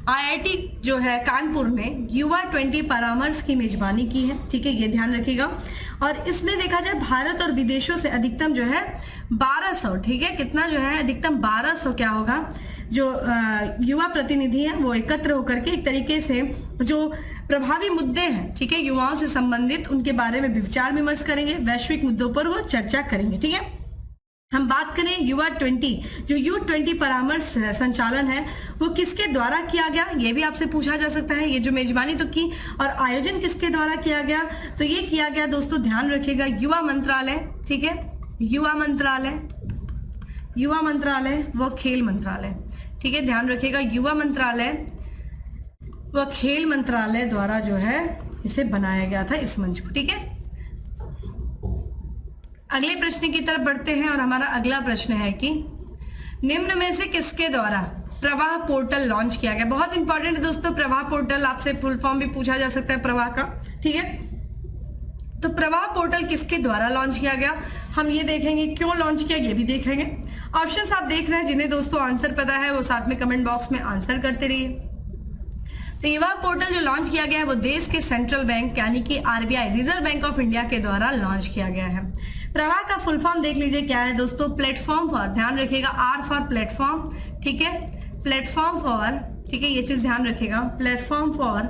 आईआईटी जो है कानपुर ने युवा 20 परामर्श की मेजबानी की है, ठीक है, ये ध्यान रखिएगा। और इसमें देखा जाए भारत और विदेशों से अधिकतम जो है 1200, ठीक है, कितना जो है अधिकतम 1200 क्या होगा, जो युवा प्रतिनिधि हैं वो एकत्र होकर के एक तरीके से जो प्रभावी मुद्दे हैं, ठीक है, युवाओं से संबंधित, उनके बारे में विचार विमर्श करेंगे, वैश्विक मुद्दों पर वो चर्चा करेंगे। ठीक है, हम बात करें युवा 20, जो U20 परामर्श संचालन है वो किसके द्वारा किया गया, ये भी आपसे पूछा जा सकता है। ये जो मेजबानी तो की और आयोजन किसके द्वारा किया गया, तो ये किया गया दोस्तों, ध्यान रखिएगा, युवा मंत्रालय। ठीक है, युवा मंत्रालय, युवा मंत्रालय व खेल मंत्रालय। ठीक है, ध्यान रखिएगा, युवा मंत्रालय व खेल मंत्रालय द्वारा जो है इसे बनाया गया था, इस मंच को। ठीक है, अगले प्रश्न की तरफ बढ़ते हैं और हमारा अगला प्रश्न है कि निम्न में से किसके द्वारा प्रवाह पोर्टल लॉन्च किया गया। बहुत इंपॉर्टेंट है दोस्तों, प्रवाह पोर्टल, आपसे फुल फॉर्म भी पूछा जा सकता है प्रवाह का। ठीक है, तो प्रवाह पोर्टल किसके द्वारा लॉन्च किया गया, हम ये देखेंगे, क्यों लॉन्च किया ये भी देखेंगे। ऑप्शंस आप देख रहे हैं, जिन्हें दोस्तों आंसर पता है वो साथ में कमेंट बॉक्स में आंसर करते रहिए। तो युवा पोर्टल जो लॉन्च किया गया है वो देश के सेंट्रल बैंक यानी कि RBI, reserve bank of India के द्वारा लॉन्च किया गया है। प्रवाह का फुल फॉर्म देख लीजिए क्या है दोस्तों, प्लेटफॉर्म फॉर, ध्यान रखिएगा, R फॉर प्लेटफॉर्म। ठीक है, प्लेटफॉर्म फॉर, ठीक है, ये चीज ध्यान रखिएगा, प्लेटफॉर्म फॉर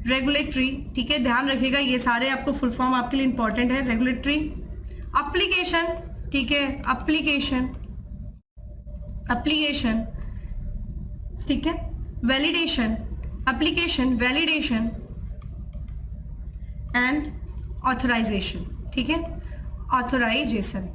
रेगुलेटरी। ठीक है, ध्यान रखिएगा, ये सारे आपको फुल फॉर्म आपके लिए इंपॉर्टेंट है। रेगुलेटरी एप्लीकेशन, ठीक है, एप्लीकेशन, एप्लीकेशन, ठीक है, validation, application, validation and authorization. ठीक है, ऑथराइजेशन,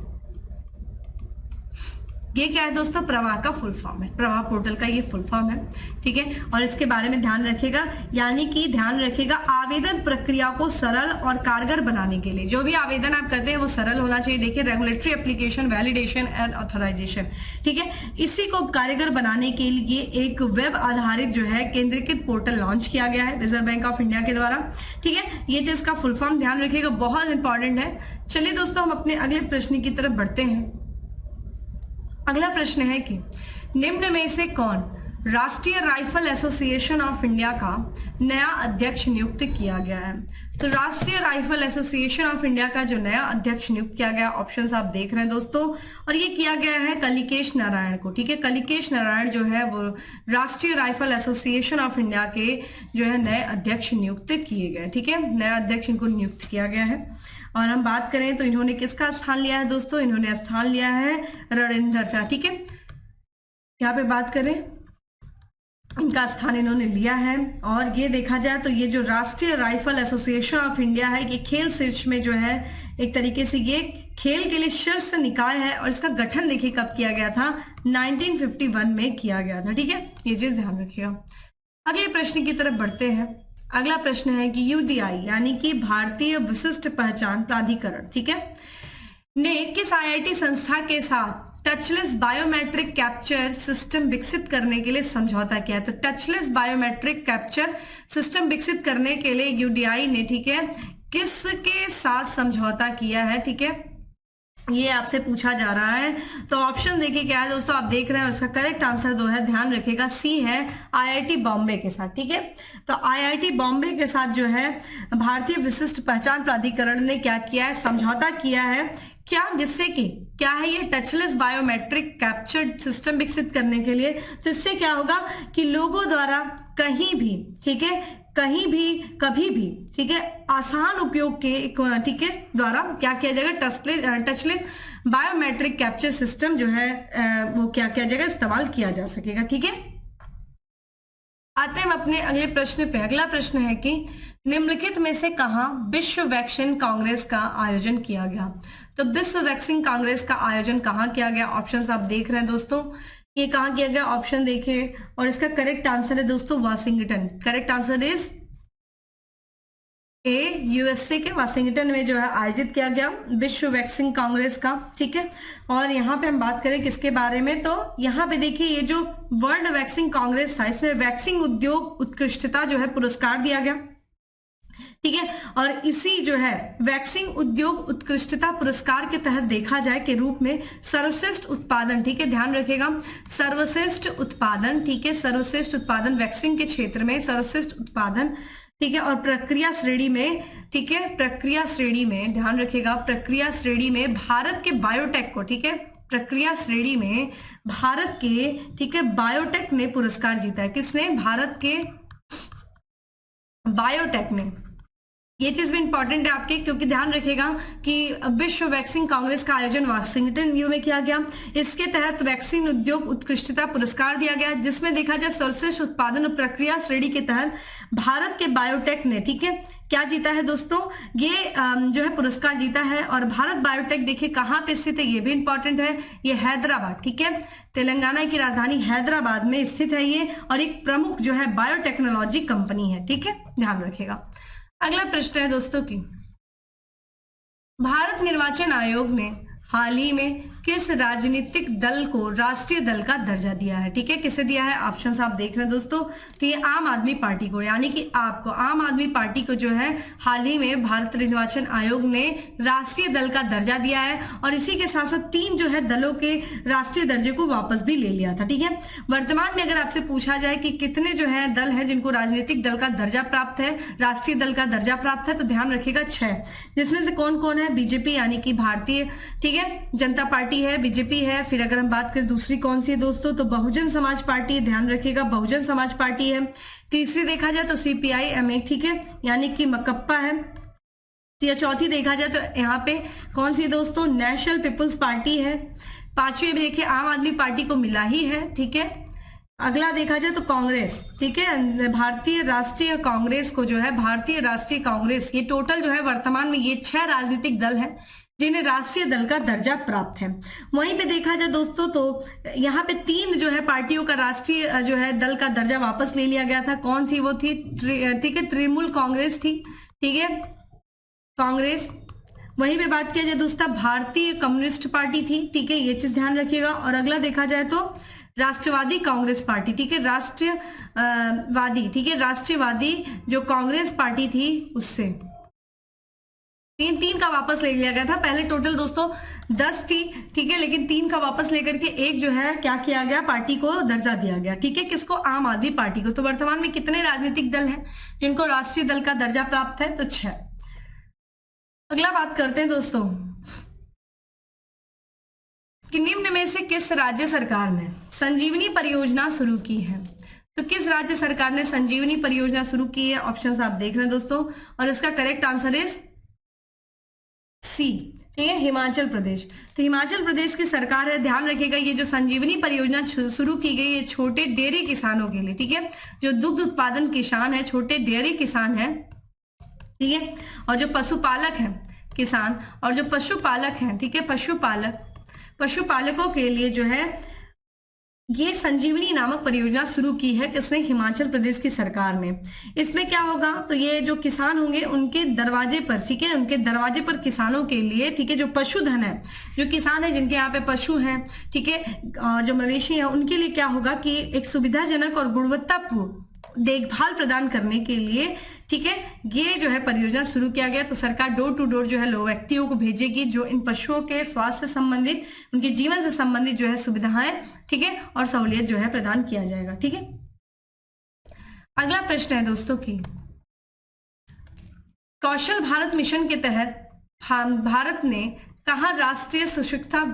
ये क्या है दोस्तों, प्रवाह का फुल फॉर्म है, प्रवाह पोर्टल का ये फुल फॉर्म है। ठीक है, और इसके बारे में ध्यान रखिएगा, यानी कि ध्यान रखिएगा, आवेदन प्रक्रिया को सरल और कारगर बनाने के लिए, जो भी आवेदन आप करते हैं वो सरल होना चाहिए। देखिए, regulatory, application, validation and authorization. ठीक है, इसी को कारगर बनाने के लिए एक वेब आधारित जो है केंद्रीकृत पोर्टल लॉन्च किया गया है रिजर्व बैंक ऑफ इंडिया के द्वारा। ठीक है, ये चीज का फुल फॉर्म ध्यान रखिएगा, बहुत इंपॉर्टेंट है। चलिए दोस्तों, हम अपने अगले प्रश्न की तरफ बढ़ते हैं। अगला प्रश्न है कि निम्न में से कौन राष्ट्रीय राइफल एसोसिएशन ऑफ इंडिया का नया अध्यक्ष नियुक्त किया गया है। तो राष्ट्रीय राइफल एसोसिएशन ऑफ इंडिया का जो नया अध्यक्ष नियुक्त किया गया, ऑप्शंस आप देख रहे हैं दोस्तों, और ये किया गया है कलिकेश नारायण को। ठीक है, कलिकेश नारायण जो है वो राष्ट्रीय राइफल एसोसिएशन ऑफ इंडिया के जो है नए अध्यक्ष नियुक्त किए गए। ठीक है, नया अध्यक्ष इनको नियुक्त किया गया है। और हम बात करें तो इन्होंने किसका स्थान लिया है दोस्तों, इन्होंने स्थान लिया है रणेंद्र का। ठीक है, यहाँ पे बात करें, इनका स्थान इन्होंने लिया है। और ये देखा जाए तो ये जो राष्ट्रीय राइफल एसोसिएशन ऑफ इंडिया है, ये खेल शीर्ष में जो है एक तरीके से ये खेल के लिए शीर्ष निकाय है, और इसका गठन देखिए कब किया गया था, 1951 में किया गया था। ठीक है, ये चीज ध्यान रखिएगा। अगले प्रश्न की तरफ बढ़ते हैं। अगला प्रश्न है कि UDI यानी कि भारतीय विशिष्ट पहचान प्राधिकरण, ठीक है, ने किस IIT संस्था के साथ टचलेस बायोमेट्रिक कैप्चर सिस्टम विकसित करने के लिए समझौता किया है। तो टचलेस बायोमेट्रिक कैप्चर सिस्टम विकसित करने के लिए UDI ने, ठीक है, किसके साथ समझौता किया है। ठीक है, ये आपसे पूछा जा रहा है। तो ऑप्शन देखिए क्या है दोस्तों, आप देख रहे हैं, और इसका करेक्ट आंसर दो है, ध्यान रखिएगा, C है IIT बॉम्बे के साथ। ठीक है, तो IIT बॉम्बे के साथ जो है भारतीय विशिष्ट पहचान प्राधिकरण ने क्या किया है, समझौता किया है, क्या, जिससे कि क्या है ये टचलेस बायोमेट्रिक कैप्चर सिस्टम विकसित करने के लिए। तो इससे क्या होगा कि लोगों द्वारा कहीं भी, ठीक है, कहीं भी, कभी भी, ठीक है, आसान उपयोग के, ठीक है, द्वारा क्या किया जाएगा, टचलेस बायोमेट्रिक कैप्चर सिस्टम जो है वो क्या किया जाएगा, इस्तेमाल किया जा सकेगा। ठीक है, आते हैं अपने अगले प्रश्न पे। अगला प्रश्न है कि निम्नलिखित में से कहां विश्व वैक्सीन कांग्रेस का आयोजन किया गया। तो विश्व वैक्सीन कांग्रेस का आयोजन कहां किया गया, ऑप्शंस आप देख रहे हैं दोस्तों, ये कहां किया गया, ऑप्शन देखिए, और इसका करेक्ट आंसर है दोस्तों Washington. Correct answer is a, USA के वाशिंगटन में जो है आयोजित किया गया विश्व वैक्सीन कांग्रेस का। ठीक है, और यहाँ पे हम बात करें किसके बारे में, तो यहाँ पे देखिए ये जो वर्ल्ड वैक्सीन कांग्रेस था, इसमें वैक्सीन उद्योग उत्कृष्टता जो है पुरस्कार दिया गया। ठीक है, और इसी जो है वैक्सीन उद्योग उत्कृष्टता पुरस्कार के तहत देखा जाए के रूप में सर्वश्रेष्ठ उत्पादन, ठीक है, ध्यान रखिएगा, सर्वश्रेष्ठ उत्पादन, ठीक है, सर्वश्रेष्ठ उत्पादन वैक्सीन के क्षेत्र में सर्वश्रेष्ठ उत्पादन, ठीक है, और प्रक्रिया श्रेणी में, ठीक है, प्रक्रिया श्रेणी में ध्यान रखिएगा, प्रक्रिया श्रेणी में भारत के बायोटेक को, ठीक है, प्रक्रिया श्रेणी में भारत के, ठीक है, बायोटेक ने पुरस्कार जीता है। किसने? भारत के बायोटेक ने। ये चीज भी इंपॉर्टेंट है आपके, क्योंकि ध्यान रखिएगा कि विश्व वैक्सीन कांग्रेस का आयोजन वाशिंगटन न्यू में किया गया। इसके तहत वैक्सीन उद्योग उत्कृष्टता पुरस्कार दिया गया, जिसमें देखा जाए सर्वश्रेष्ठ उत्पादन और प्रक्रिया श्रेणी के तहत भारत के बायोटेक ने, ठीक है, क्या जीता है दोस्तों? ये जो है पुरस्कार जीता है। और भारत बायोटेक देखिए कहाँ पे स्थित है, ये भी इंपॉर्टेंट है। ये हैदराबाद, ठीक है, तेलंगाना की राजधानी हैदराबाद में स्थित है ये, और एक प्रमुख जो है बायोटेक्नोलॉजी कंपनी है, ठीक है, ध्यान रखिएगा। अगला प्रश्न है दोस्तों की, भारत निर्वाचन आयोग ने हाल ही में किस राजनीतिक दल को राष्ट्रीय दल का दर्जा दिया है? ठीक है, किसे दिया है? ऑप्शंस आप देख रहे हैं दोस्तों, तो ये आम आदमी पार्टी को, यानी कि आपको आम आदमी पार्टी को जो है हाल ही में भारत निर्वाचन आयोग ने राष्ट्रीय दल का दर्जा दिया है। और इसी के साथ साथ 3 जो है दलों के राष्ट्रीय दर्जे को वापस भी ले लिया था, ठीक है। वर्तमान में अगर आपसे पूछा जाए कि कितने जो है दल है जिनको राजनीतिक दल का दर्जा प्राप्त है, राष्ट्रीय दल का दर्जा प्राप्त है, तो ध्यान रखिएगा 6, जिसमें से कौन कौन है? बीजेपी यानी कि भारतीय, ठीक है, जनता पार्टी है, बीजेपी है। फिर अगर हम बात करें दूसरी कौन सी है दोस्तों, तो बहुजन समाज पार्टी, ध्यान रखिएगा बहुजन समाज पार्टी है। तीसरी देखा जाए तो CPI-MA, ठीक है, यानी कि मकप्पा है। या चौथी देखा जाए तो यहाँ पे कौन सी दोस्तों? नेशनल पीपुल्स पार्टी है। पांचवी देखिए आम आदमी पार्टी को मिला ही है, ठीक है। अगला देखा जाए तो कांग्रेस, ठीक है, भारतीय राष्ट्रीय कांग्रेस को जो है भारतीय राष्ट्रीय कांग्रेस, ये टोटल जो है वर्तमान में ये 6 राजनीतिक दल हैं जिन्हें राष्ट्रीय दल का दर्जा प्राप्त है। वहीं पे देखा जाए दोस्तों तो यहाँ पे 3 जो है पार्टियों का राष्ट्रीय जो है दल का दर्जा वापस ले लिया गया था। कौन सी वो थी? ठीक है, तृणमूल कांग्रेस थी, ठीक है, कांग्रेस। वहीं पे बात किया जाए दोस्तों भारतीय कम्युनिस्ट पार्टी थी, ठीक है, ये चीज ध्यान रखिएगा। और अगला देखा जाए तो राष्ट्रवादी कांग्रेस पार्टी, ठीक है, राष्ट्रवादी, ठीक है, राष्ट्रवादी जो कांग्रेस पार्टी थी उससे 3 का वापस ले लिया गया था। पहले टोटल दोस्तों 10 थी, ठीक है, लेकिन 3 का वापस लेकर के एक जो है क्या किया गया? पार्टी को दर्जा दिया गया, ठीक है, किसको? आम आदमी पार्टी को। तो वर्तमान में कितने राजनीतिक दल हैं जिनको राष्ट्रीय दल का दर्जा प्राप्त है? तो 6। अगला बात करते हैं दोस्तों कि निम्न में से किस राज्य सरकार ने संजीवनी परियोजना शुरू की है? तो किस राज्य सरकार ने संजीवनी परियोजना शुरू की है? ऑप्शंस आप देख रहे हैं दोस्तों, और इसका करेक्ट आंसर इज सी, ठीक है, हिमाचल प्रदेश। तो हिमाचल प्रदेश की सरकार है। ध्यान रखिएगा ये जो संजीवनी परियोजना शुरू की गई है छोटे डेयरी किसानों के लिए, ठीक है, जो दुग्ध उत्पादन किसान है, छोटे डेयरी किसान है, ठीक है, और जो पशुपालक है किसान, और जो पशुपालक हैं, ठीक है, पशुपालकों के लिए जो है ये संजीवनी नामक परियोजना शुरू की है। किसने? हिमाचल प्रदेश की सरकार ने। इसमें क्या होगा? तो ये जो किसान होंगे उनके दरवाजे पर, ठीक है, उनके दरवाजे पर किसानों के लिए, ठीक है, जो पशुधन है, जो किसान है जिनके यहाँ पे पशु हैं, ठीक है, और जो मवेशी है, उनके लिए क्या होगा कि एक सुविधाजनक और गुणवत्तापूर्ण देखभाल प्रदान करने के लिए, ठीक है, ये जो है परियोजना शुरू किया गया। तो सरकार डोर टू डोर जो है लोग व्यक्तियों को भेजेगी जो इन पशुओं के स्वास्थ्य से संबंधित, उनके जीवन से संबंधित जो है सुविधाएं, ठीक है, और सहूलियत जो है प्रदान किया जाएगा, ठीक है। अगला प्रश्न है दोस्तों की कौशल भारत मिशन के तहत भारत ने कहाँ राष्ट्रीय शिक्षुता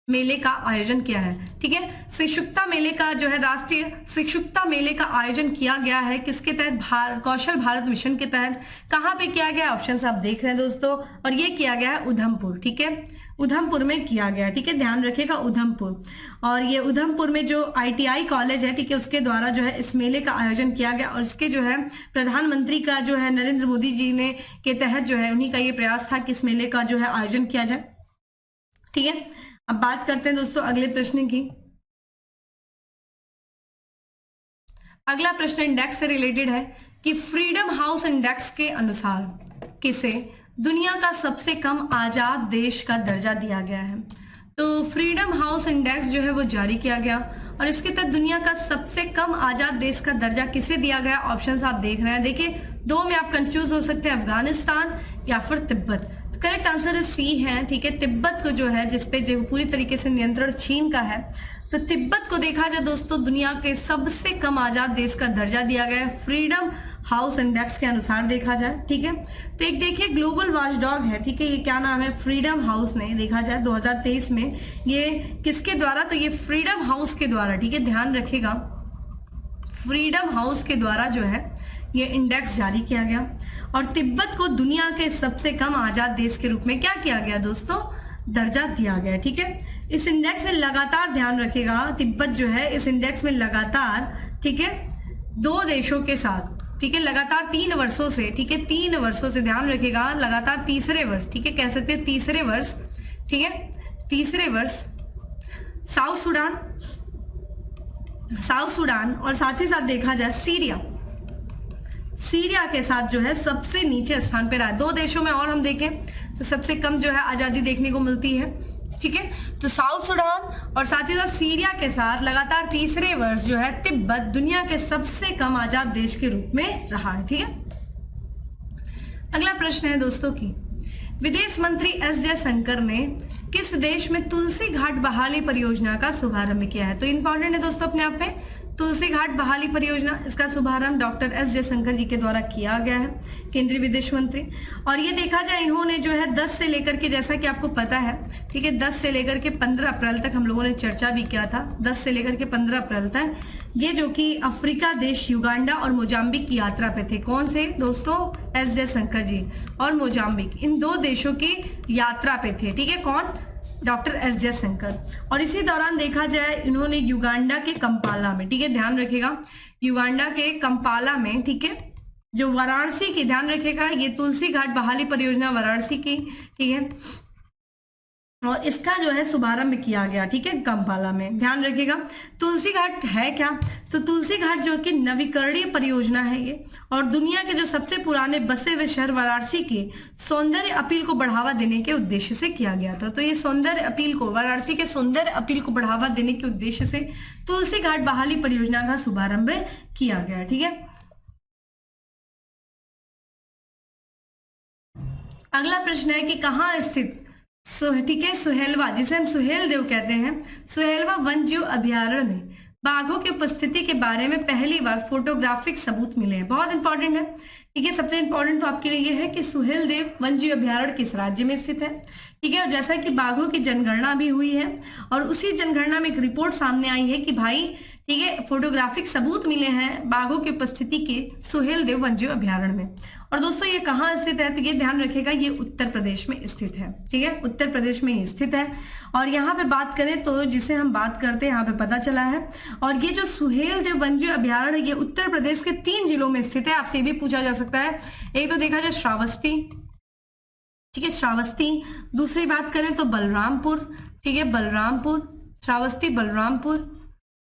मेले का आयोजन किया है? ठीक है, शिक्षुता मेले का जो है राष्ट्रीय शिक्षुता मेले का आयोजन किया गया है किसके तहत? कौशल भारत मिशन के तहत। कहाँ पे किया गया? ऑप्शंस आप देख रहे हैं दोस्तों, और ये किया गया है उधमपुर, ठीक है, उधमपुर में किया गया, ठीक है, ध्यान रखिएगा उधमपुर। और ये उधमपुर में जो ITI कॉलेज है, ठीक है, उसके द्वारा जो है इस मेले का आयोजन किया गया। और इसके जो है प्रधानमंत्री का जो है नरेंद्र मोदी जी ने के तहत जो है उन्हीं का ये प्रयास था कि इस मेले का जो है आयोजन किया जाए, ठीक है। अब बात करते हैं दोस्तों अगले प्रश्न की। अगला प्रश्न इंडेक्स से रिलेटेड है कि फ्रीडम हाउस इंडेक्स के अनुसार किसे दुनिया का सबसे कम आजाद देश का दर्जा दिया गया है? तो फ्रीडम हाउस इंडेक्स जो है वो जारी किया गया और इसके तहत दुनिया का सबसे कम आजाद देश का दर्जा किसे दिया गया? ऑप्शंस आप देख रहे हैं। देखिए, दो में आप कंफ्यूज हो सकते हैं, अफगानिस्तान या फिर तिब्बत। तो करेक्ट आंसर सी है, ठीक है, तिब्बत को जो है जिसपे जो पूरी तरीके से नियंत्रण चीन का है, तो तिब्बत को देखा जाए दोस्तों दुनिया के सबसे कम आजाद देश का दर्जा दिया गया है फ्रीडम हाउस इंडेक्स के अनुसार देखा जाए, ठीक है। तो एक देखिए ग्लोबल वॉचडॉग है, ठीक है, ये क्या नाम है, फ्रीडम हाउस ने देखा जाए 2023 में, ये किसके द्वारा, तो ये फ्रीडम हाउस के द्वारा, ठीक है, ध्यान रखिएगा, फ्रीडम हाउस के द्वारा जो है ये इंडेक्स जारी किया गया। और तिब्बत को दुनिया के सबसे कम आजाद देश के रूप में क्या किया गया दोस्तों, दर्जा दिया गया, ठीक है। इस इंडेक्स में लगातार ध्यान रखिएगा, तिब्बत जो है इस इंडेक्स में लगातार, ठीक है, 2 देशों के साथ, ठीक है, लगातार 3 वर्षों से, ठीक है, 3 वर्षों से ध्यान रखिएगा, लगातार तीसरे वर्ष, ठीक है, कह सकते हैं तीसरे वर्ष, ठीक है, तीसरे वर्ष साउथ सूडान और साथ ही साथ देखा जाए सीरिया के साथ जो है सबसे नीचे स्थान पे रहा। 2 देशों में और हम देखें तो सबसे कम जो है आजादी देखने को मिलती है, ठीक है। तो साउथ सूडान और साथ ही साथ सीरिया के साथ लगातार तीसरे वर्ष जो है तिब्बत दुनिया के सबसे कम आजाद देश के रूप में रहा है, ठीक है। अगला प्रश्न है दोस्तों की, विदेश मंत्री एस जयशंकर ने किस देश में तुलसी घाट बहाली परियोजना का शुभारंभ किया है। तो इंपॉर्टेंट है दोस्तों अपने आप में, तुलसी घाट बहाली परियोजना, इसका शुभारंभ डॉक्टर एस जयशंकर जी के द्वारा किया गया है, केंद्रीय विदेश मंत्री। और ये देखा जाए इन्होंने जो है 10 से लेकर के, जैसा कि आपको पता है, ठीक है, 10 से लेकर के 15 अप्रैल तक हम लोगों ने चर्चा भी किया था, 10 से लेकर के 15 अप्रैल तक ये जो कि अफ्रीका देश युगांडा और मोजाम्बिक की यात्रा पे थे। कौन से दोस्तों, एस जयशंकर जी और मोजाम्बिक, इन 2 देशों की यात्रा पे थे, ठीक है, कौन, डॉक्टर एस जयशंकर। और इसी दौरान देखा जाए इन्होंने युगांडा के कंपाला में, ठीक है, ध्यान रखिएगा, युगांडा के कंपाला में, ठीक है, जो वाराणसी की, ध्यान रखिएगा, ये तुलसी घाट बहाली परियोजना वाराणसी की, ठीक है, और इसका जो है शुभारंभ किया गया, ठीक है, कंपाला में। ध्यान रखिएगा तुलसी घाट है क्या, तो तुलसी घाट जो कि नवीकरणीय परियोजना है ये, और दुनिया के जो सबसे पुराने बसे हुए शहर वाराणसी के सौंदर्य अपील को बढ़ावा देने के उद्देश्य से किया गया था। तो ये सौंदर्य अपील को, वाराणसी के सौंदर्य अपील को बढ़ावा देने के उद्देश्य से तुलसी घाट बहाली परियोजना का शुभारंभ किया गया, ठीक है। अगला प्रश्न है कि कहाँ स्थित, ठीक है, सुहेलवा, जिसे हम सुहेल देव कहते हैं, सुहेलवा वन जीव अभ्यारण्य में बाघों की उपस्थिति के बारे में पहली बार फोटोग्राफिक सबूत मिले हैं। बहुत इंपॉर्टेंट है, ठीक है, सबसे इंपॉर्टेंट तो आपके लिए यह है कि सुहेल देव वन जीव अभ्यारण्य किस राज्य में स्थित है, ठीक है। और जैसा कि बाघों की जनगणना भी हुई है और उसी जनगणना में एक रिपोर्ट सामने आई है कि भाई, ठीक है, फोटोग्राफिक सबूत मिले हैं बाघों की उपस्थिति के सुहेल देव वन जीव अभ्यारण्य में। और दोस्तों ये कहाँ स्थित है, तो ये ध्यान रखिएगा, ये उत्तर प्रदेश में स्थित है, ठीक है, उत्तर प्रदेश में स्थित है। और यहाँ पे बात करें तो जिसे हम बात करते हैं यहाँ पे पता चला है, और ये जो सुहेल देव वन जीव अभ्यारण्य ये उत्तर प्रदेश के 3 जिलों में स्थित है। आपसे भी पूछा जा सकता है, एक तो देखा जाए श्रावस्ती, ठीक है, श्रावस्ती, दूसरी बात करें तो बलरामपुर, ठीक है, बलरामपुर, श्रावस्ती, बलरामपुर,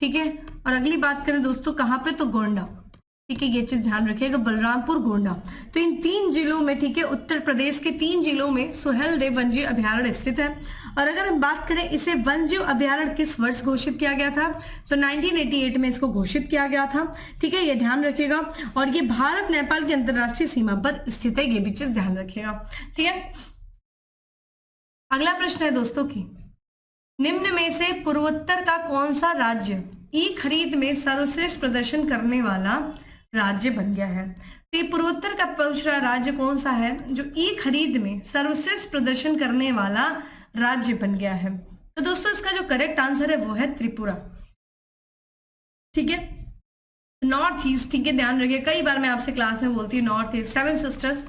ठीक है, और अगली बात करें दोस्तों कहाँ पे, तो गोंडा, ठीक है, ये चीज ध्यान रखिएगा, बलरामपुर, गोंडा। तो इन 3 जिलों में, ठीक है, उत्तर प्रदेश के 3 जिलों में सुहेल देव वन जीव अभ्यारण्य स्थित है। और अगर हम बात करें इसे वन जीव अभ्यारण्य किस वर्ष घोषित किया गया था, तो 1988 में इसको घोषित किया गया था, ठीक है, ये ध्यान रखिएगा। और ये भारत नेपाल की अंतरराष्ट्रीय सीमा पर स्थित है, ये भी चीज ध्यान रखिएगा, ठीक है। अगला प्रश्न है दोस्तों की, निम्न में से पूर्वोत्तर का कौन सा राज्य ई खरीद में सर्वश्रेष्ठ प्रदर्शन करने वाला राज्य बन गया है। तो ये पूर्वोत्तर का पूछ रहा राज्य कौन सा है जो ई खरीद में सर्वश्रेष्ठ प्रदर्शन करने वाला राज्य बन गया है। तो दोस्तों इसका जो करेक्ट आंसर है वो है त्रिपुरा, ठीक है, नॉर्थ ईस्ट, ठीक है, ध्यान रखिए, कई बार मैं आपसे क्लास में बोलती हूँ नॉर्थ ईस्ट, 7 सिस्टर्स,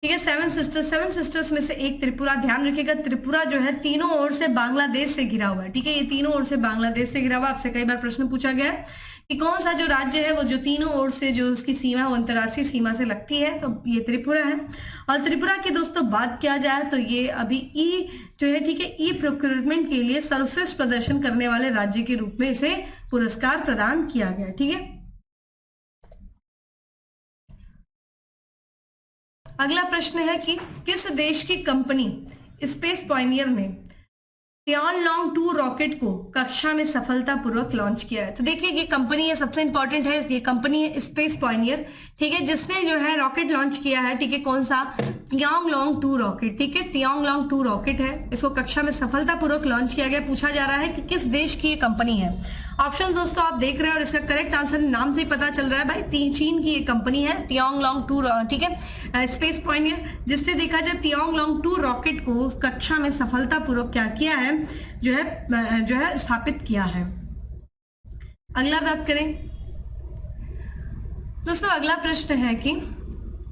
ठीक है, 7 सिस्टर्स में से एक त्रिपुरा। ध्यान रखिएगा त्रिपुरा जो है तीनों ओर से बांग्लादेश से घिरा हुआ है, ठीक है, ये तीनों ओर से बांग्लादेश से घिरा हुआ। आपसे कई बार प्रश्न पूछा गया है कि कौन सा जो राज्य है वो जो तीनों ओर से जो उसकी सीमा वो अंतरराष्ट्रीय सीमा से लगती है, तो ये त्रिपुरा है। और त्रिपुरा की दोस्तों बात किया जाए तो ये अभी ई जो है, ठीक है, ई प्रोक्योरमेंट के लिए सर्वश्रेष्ठ प्रदर्शन करने वाले राज्य के रूप में इसे पुरस्कार प्रदान किया गया, ठीक है। अगला प्रश्न है कि किस देश की कंपनी स्पेस पायनियर ने तिआनलांग 2 रॉकेट को कक्षा में सफलतापूर्वक लॉन्च किया है। तो देखिए ये कंपनी है, सबसे इंपॉर्टेंट है, ये कंपनी है स्पेस पायनियर, ठीक है, जिसने जो है रॉकेट लॉन्च किया है, ठीक है, कौन सा, तिआनलांग 2 रॉकेट, ठीक है, तिआनलांग 2 रॉकेट है, इसको कक्षा में सफलतापूर्वक लॉन्च किया गया। पूछा जा रहा है कि किस देश की ये कंपनी है। ऑप्शन दोस्तों आप देख रहे हैं और इसका करेक्ट आंसर नाम से ही पता चल रहा है भाई, चीन की ये कंपनी है तिआनलांग 2, ठीक है, स्पेस पायनियर, जिससे देखा जाए तिआनलांग 2 रॉकेट को कक्षा में सफलतापूर्वक क्या किया है, जो है स्थापित किया है। अगला बात करें दोस्तों, अगला प्रश्न है कि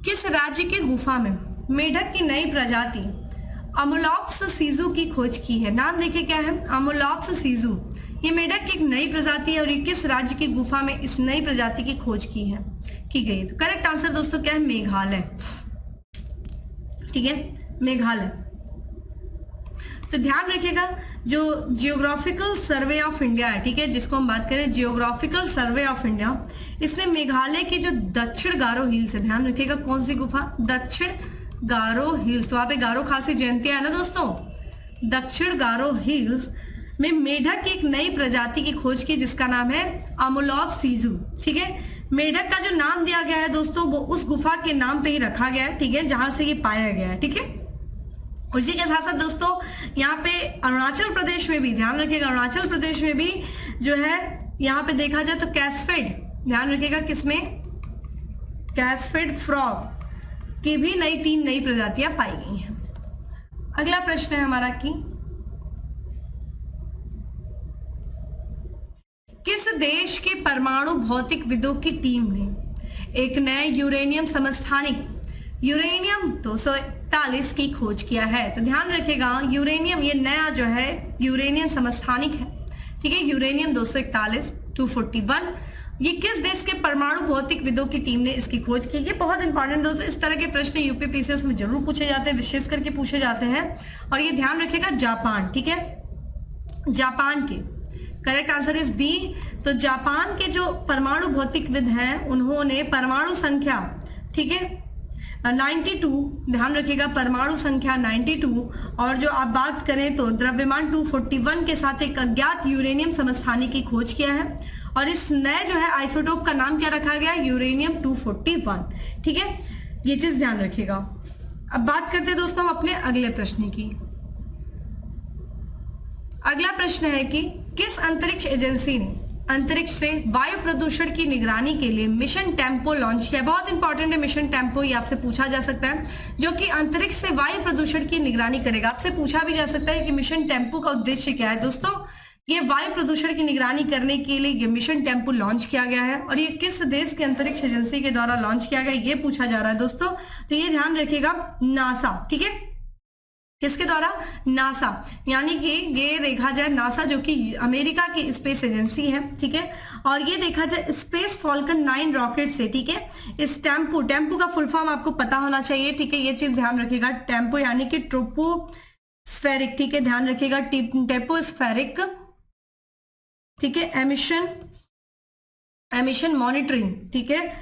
किस राज्य के गुफा में मेढक की नई प्रजाति अमोलॉप्स सीजू की खोज की है। नाम देखिए क्या है, अमोलॉप्स सीजू, ये मेढक की एक नई प्रजाति है और ये किस राज्य की गुफा में इस नई प्रजाति की खोज की गई है। तो करेक्ट आंसर दोस्तों क्या है, मेघालय, ठीक है, मेघालय। तो ध्यान रखिएगा जो जियोग्राफिकल सर्वे ऑफ इंडिया है, ठीक है, जिसको हम बात करें जियोग्राफिकल सर्वे ऑफ इंडिया, इसने मेघालय की जो दक्षिण गारो हिल्स है, ध्यान रखिएगा कौन सी गुफा, दक्षिण गारो हिल्स, वहां पे गारो खासी जयंतियां है ना दोस्तों, दक्षिण गारो हिल्स में मेढक की एक नई प्रजाति की खोज की जिसका नाम है अमोलॉप्स सीजू, ठीक है। मेढक का जो नाम दिया गया है दोस्तों वो उस गुफा के नाम पे ही रखा गया है, ठीक है, जहां से ये पाया गया है, ठीक है। उसी के साथ साथ दोस्तों यहाँ पे अरुणाचल प्रदेश में भी, ध्यान रखिएगा अरुणाचल प्रदेश में भी जो है यहाँ पे देखा जाए तो कैसफेड, ध्यान रखिएगा किसमें, कैसफेड फ्रॉग की भी 3 नई प्रजातियां पाई गई हैं। अगला प्रश्न है हमारा कि किस देश के परमाणु भौतिकविदों की टीम ने एक नए यूरेनियम समस्थानिक यूरेनियम 241 की खोज किया है। तो ध्यान रखिएगा यूरेनियम, ये नया जो है यूरेनियम समस्थानिक है, ठीक है, यूरेनियम 241 ये किस देश के परमाणु भौतिकविदों की टीम ने इसकी खोज की। ये बहुत इंपॉर्टेंट दोस्तों, इस तरह के प्रश्न यूपीपीसीएस में जरूर पूछे जाते हैं, विशेष करके पूछे जाते हैं। और ये ध्यान रखिएगा जापान, ठीक है, जापान के, करेक्ट आंसर इज बी। तो जापान के जो परमाणु भौतिकविद हैं उन्होंने परमाणु संख्या, ठीक है, 92, ध्यान रखिएगा परमाणु संख्या 92, और जो आप बात करें तो द्रव्यमान 241 के साथ एक अज्ञात यूरेनियम समस्थानिक की खोज किया है। और इस नए जो है आइसोटोप का नाम क्या रखा गया, यूरेनियम 241, ठीक है, ये चीज ध्यान रखिएगा। अब बात करते हैं दोस्तों हम अपने अगले प्रश्न की। अगला प्रश्न है कि किस अंतरिक्ष एजेंसी ने अंतरिक्ष से वायु प्रदूषण की निगरानी के लिए मिशन टेम्पो लॉन्च किया। बहुत इंपॉर्टेंट है मिशन टेम्पो, ये आपसे पूछा जा सकता है, जो कि अंतरिक्ष से वायु प्रदूषण की निगरानी करेगा। आपसे पूछा भी जा सकता है कि मिशन टेम्पो का उद्देश्य क्या है। दोस्तों ये वायु प्रदूषण की निगरानी करने के लिए ये मिशन टेम्पो लॉन्च किया गया है और ये किस देश की अंतरिक्ष एजेंसी के द्वारा लॉन्च किया गया ये पूछा जा रहा है दोस्तों। तो ये ध्यान रखिएगा नासा, ठीक है, किसके द्वारा, नासा, यानी कि ये देखा जाए नासा जो कि अमेरिका की स्पेस एजेंसी है, ठीक है, और ये देखा जाए स्पेस फॉल्कन 9 रॉकेट से, ठीक है, इस टेम्पो का फुल फॉर्म आपको पता होना चाहिए, ठीक है, ये चीज ध्यान रखिएगा, टेम्पो यानी कि ट्रोपोस्फेरिक, ठीक है, ध्यान रखिएगा टेम्पोस्फेरिक, ठीक है, एमिशन मॉनिटरिंग, ठीक है,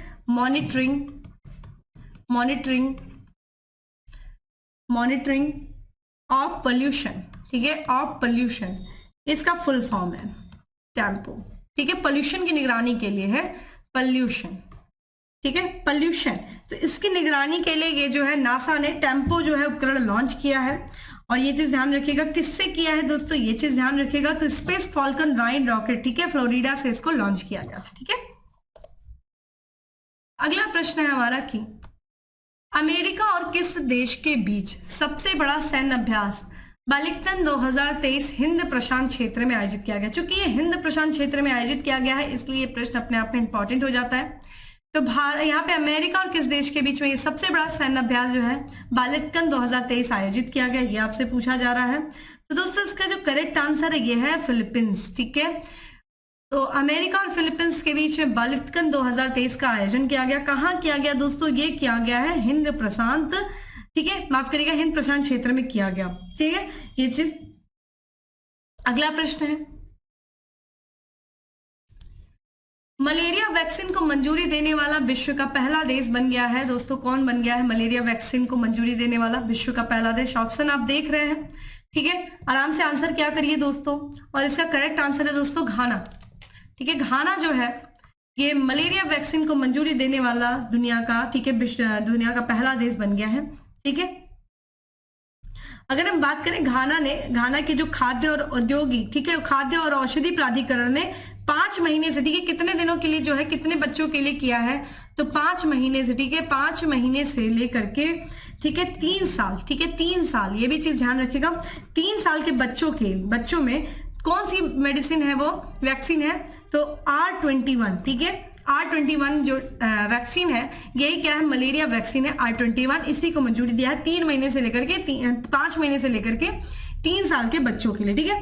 मॉनिटरिंग ऑफ पोल्यूशन, ठीक है, ऑफ पोल्यूशन, इसका फुल फॉर्म है टेम्पो, ठीक है, पोल्यूशन की निगरानी के लिए है पोल्यूशन, ठीक है, पोल्यूशन। तो इसकी निगरानी के लिए ये जो है नासा ने टेम्पो जो है उपकरण लॉन्च किया है और ये चीज ध्यान रखिएगा किससे किया है दोस्तों, ये चीज ध्यान रखिएगा, तो स्पेस फॉल्कन 9 रॉकेट, ठीक है, फ्लोरिडा से इसको लॉन्च किया गया था, ठीक है। अगला प्रश्न है हमारा कि अमेरिका और किस देश के बीच सबसे बड़ा सैन्य अभ्यास बालिकतन 2023 हिंद प्रशांत क्षेत्र में आयोजित किया गया। चूंकि ये हिंद प्रशांत क्षेत्र में आयोजित किया गया है इसलिए प्रश्न अपने आप में इंपॉर्टेंट हो जाता है। तो यहाँ पे अमेरिका और किस देश के बीच में ये सबसे बड़ा सैन्य अभ्यास जो है बालिकतन 2023 आयोजित किया गया, ये आपसे पूछा जा रहा है। तो दोस्तों इसका जो करेक्ट आंसर है ये है फिलीपींस, ठीक है। तो अमेरिका और फिलीपींस के बीच में बालिकतन 2023 का आयोजन किया गया। कहाँ किया गया दोस्तों, ये किया गया है हिंद प्रशांत, ठीक है, माफ करिएगा, हिंद प्रशांत क्षेत्र में किया गया, ठीक है, ये चीज। अगला प्रश्न है मलेरिया वैक्सीन को मंजूरी देने वाला विश्व का पहला देश बन गया है। दोस्तों कौन बन गया है मलेरिया वैक्सीन को मंजूरी देने वाला विश्व का पहला देश? ऑप्शन आप देख रहे हैं, ठीक है, आराम से आंसर क्या करिए दोस्तों, और इसका करेक्ट आंसर है दोस्तों घाना। ठीक है, घाना जो है ये मलेरिया वैक्सीन को मंजूरी देने वाला दुनिया का, ठीक है, दुनिया का पहला देश बन गया है। ठीक है, अगर हम बात करें घाना के जो खाद्य और औद्योगिक, ठीक है, खाद्य और औषधि प्राधिकरण ने 5 महीने से, ठीक है, कितने दिनों के लिए जो है, कितने बच्चों के लिए किया है, तो 5 महीने से, ठीक है, 5 महीने से लेकर के, ठीक है, 3 साल, ठीक है, 3 साल, ये भी चीज ध्यान रखिएगा। 3 साल के बच्चों में कौन सी मेडिसिन है, वो वैक्सीन है, तो R21, ठीक है, R21 जो वैक्सीन है, यही क्या है, मलेरिया वैक्सीन है R21, इसी को मंजूरी दिया है 3 महीने से लेकर के 5 महीने से लेकर के 3 साल के बच्चों के लिए। ठीक है,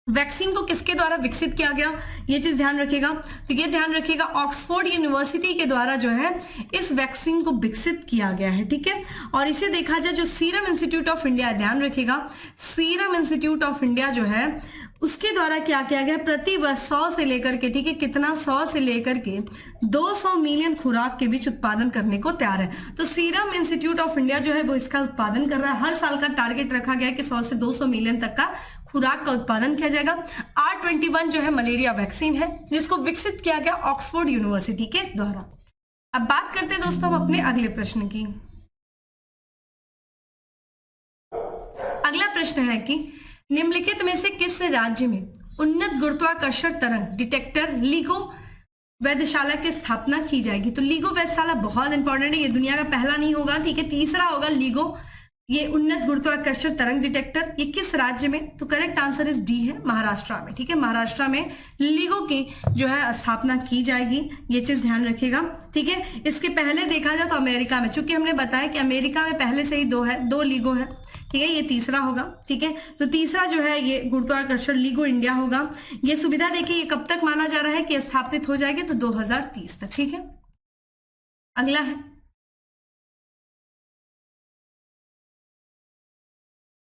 वैक्सीन को किसके द्वारा विकसित किया गया, ये चीज ध्यान रखिएगा। तो ये ध्यान रखिएगा, ऑक्सफोर्ड यूनिवर्सिटी के द्वारा जो है इस वैक्सीन को विकसित किया गया है। ठीक है, और इसे देखा जाए जो सीरम इंस्टीट्यूट ऑफ इंडिया, ध्यान रखिएगा, सीरम इंस्टीट्यूट ऑफ इंडिया जो है उसके द्वारा क्या किया गया, प्रति वर्ष 100 से लेकर के, ठीक है, कितना, 100 से लेकर के 200 मिलियन खुराक के बीच उत्पादन करने को तैयार है। तो सीरम इंस्टीट्यूट ऑफ इंडिया जो है वो इसका उत्पादन कर रहा है। हर साल का टारगेट रखा गया है कि 100 से 200 मिलियन तक का खुराक का उत्पादन किया जाएगा। R21 जो है मलेरिया वैक्सीन है, जिसको विकसित किया गया ऑक्सफोर्ड यूनिवर्सिटी के द्वारा। अब बात करते हैं दोस्तों हम अपने अगले प्रश्न की। अगला प्रश्न है कि निम्नलिखित में से किस राज्य में उन्नत गुरुत्वाकर्षण तरंग डिटेक्टर LIGO वेधशाला की स्थापना की जाएगी। तो LIGO वेधशाला बहुत इंपॉर्टेंट है, ये दुनिया का पहला नहीं होगा, ठीक है, तीसरा होगा LIGO, ये उन्नत गुरुत्वाकर्षण तरंग डिटेक्टर, ये किस राज्य में, तो करेक्ट आंसर इज डी है, महाराष्ट्र में। ठीक है, महाराष्ट्र में LIGO की जो है स्थापना की जाएगी, ये चीज ध्यान रखिएगा। ठीक है, इसके पहले देखा जाए तो अमेरिका में, चूंकि हमने बताया कि अमेरिका में पहले से ही 2 LIGO है, ठीक है, ये तीसरा होगा। ठीक है, तो तीसरा जो है ये गुरुत्वाकर्षण LIGO इंडिया होगा। ये सुविधा देखिए, ये कब तक माना जा रहा है कि स्थापित हो जाएगी, तो 2030 तक। ठीक है, अगला है,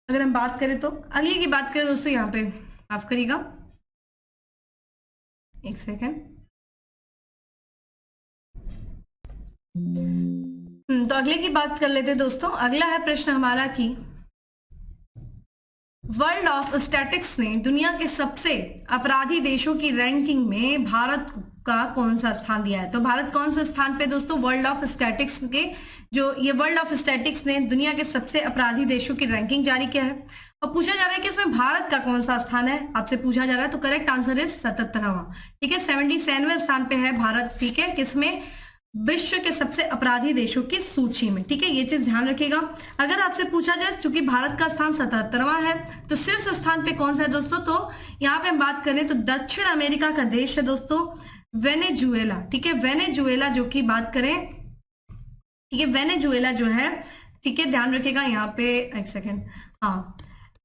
अगर हम बात करें तो अगली की बात करें दोस्तों, यहाँ पे माफ करिएगा, एक सेकेंड, तो अगले की बात कर लेते हैं दोस्तों। अगला है प्रश्न हमारा कि वर्ल्ड ऑफ स्टैटिक्स ने दुनिया के सबसे अपराधी देशों की रैंकिंग में भारत का कौन सा स्थान दिया है। तो भारत कौन सा स्थान पे दोस्तों, वर्ल्ड ऑफ स्टैटिक्स के जो ये वर्ल्ड ऑफ स्टैटिक्स ने दुनिया के सबसे अपराधी देशों की रैंकिंग जारी किया है, और पूछा जा रहा है कि इसमें भारत का कौन सा स्थान है, आपसे पूछा जा रहा है। तो करेक्ट आंसर इज 77वां। ठीक है, 77वें स्थान पे है भारत। ठीक है, किसमें, विश्व के सबसे अपराधी देशों की सूची में। ठीक है, ये चीज ध्यान रखिएगा। अगर आपसे पूछा जाए, चूंकि भारत का स्थान 77वां है, तो शीर्ष स्थान पे कौन सा है दोस्तों, तो यहाँ पे हम बात करें तो दक्षिण अमेरिका का देश है दोस्तों वेनेजुएला। ठीक है, वेनेजुएला जो की बात करें, ठीक है, वेनेजुएला जो है, ठीक है, ध्यान रखिएगा यहाँ पे, एक सेकेंड, हाँ,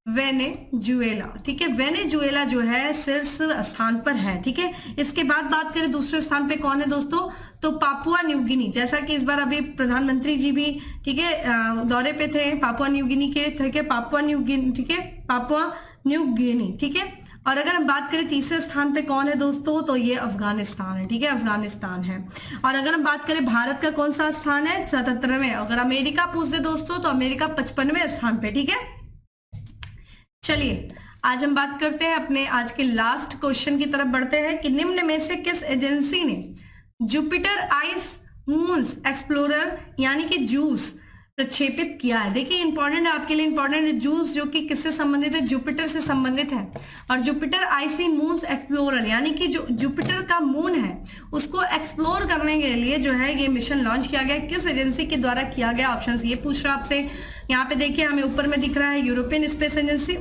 वेनेजुएला। ठीक है, वेनेजुएला जो है शीर्ष स्थान पर है। ठीक है, इसके बाद बात करें दूसरे स्थान पे कौन है दोस्तों, तो पापुआ न्यू गिनी, जैसा कि इस बार अभी प्रधानमंत्री जी भी, ठीक है, दौरे पे थे पापुआ न्यू गिनी के। ठीक है, पापुआ न्यू गिनी, ठीक है, पापुआ न्यू गिनी। ठीक है, और अगर हम बात करें तीसरे स्थान पे कौन है दोस्तों, तो ये अफगानिस्तान है। ठीक है, अफगानिस्तान है। और अगर हम बात करें भारत का कौन सा स्थान है, 77वें। अगर अमेरिका पूछ दे दोस्तों, तो अमेरिका 55वें स्थान पे। ठीक है, चलिए आज हम बात करते हैं अपने आज के लास्ट क्वेश्चन की तरफ बढ़ते हैं कि निम्न में से किस एजेंसी ने जुपिटर आइस मून्स एक्सप्लोरर यानी कि जूस प्रक्षेपित किया है। देखिए इंपॉर्टेंट है आपके लिए, इंपॉर्टेंट है जूस, जो कि किससे संबंधित है, जुपिटर से संबंधित है। और जुपिटर आइसी मून्स एक्सप्लोरर यानी कि जो जुपिटर का मून है उसको एक्सप्लोर करने के लिए जो है ये मिशन लॉन्च किया गया। किस एजेंसी के द्वारा किया गया, ऑप्शन ये पूछ रहा आपसे। यहाँ पे देखिए हमें ऊपर में दिख रहा है यूरोपियन स्पेस एजेंसी,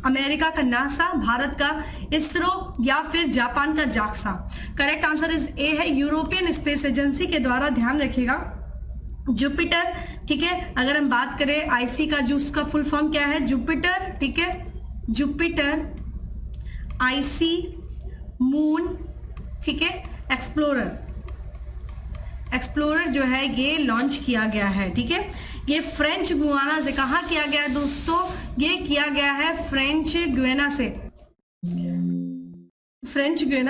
अमेरिका का नासा, भारत का इसरो, या फिर जापान का JAXA. Correct answer is a है, यूरोपियन स्पेस एजेंसी के द्वारा। ध्यान रखिएगा जुपिटर। ठीक है, अगर हम बात करें आईसी का, जो उसका फुल फॉर्म क्या है, जुपिटर। ठीक है, जुपिटर आईसी मून, ठीक है, एक्सप्लोरर जो है ये लॉन्च किया गया है। ठीक है, ये फ्रेंच गुयाना से, कहा किया गया है दोस्तों, ये किया गया है फ्रेंच गुयाना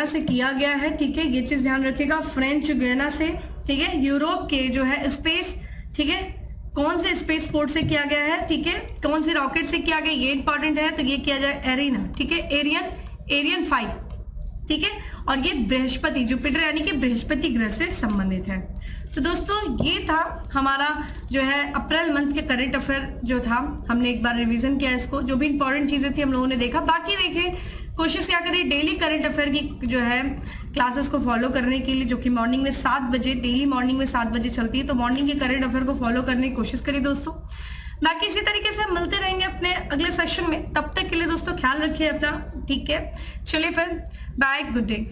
से किया गया है। ठीक है, ये चीज ध्यान रखिएगा, फ्रेंच गुयाना से। ठीक है, यूरोप के जो है स्पेस, ठीक है, कौन से स्पेस पोर्ट से किया गया है, ठीक है, कौन से रॉकेट से किया गया, ये इंपॉर्टेंट है, तो ये किया जाए एरिना, ठीक है, एरियन 5, ठीक है, और ये बृहस्पति जुपिटर यानी कि बृहस्पति ग्रह से संबंधित है। तो दोस्तों ये था हमारा जो है अप्रैल मंथ के करंट अफेयर जो था, हमने एक बार रिवीजन किया इसको, जो भी इंपॉर्टेंट चीजें थी हम लोगों ने देखा। बाकी देखें, कोशिश क्या करें डेली करंट अफेयर की जो है क्लासेस को फॉलो करने के लिए, जो कि मॉर्निंग में 7 बजे, डेली मॉर्निंग में 7 बजे चलती है, तो मॉर्निंग के करंट अफेयर को फॉलो करने की कोशिश करिए दोस्तों। बाकी इसी तरीके से हम मिलते रहेंगे अपने अगले सेशन में, तब तक के लिए दोस्तों ख्याल रखिए अपना, ठीक है, चलिए फिर बाय, गुड डे।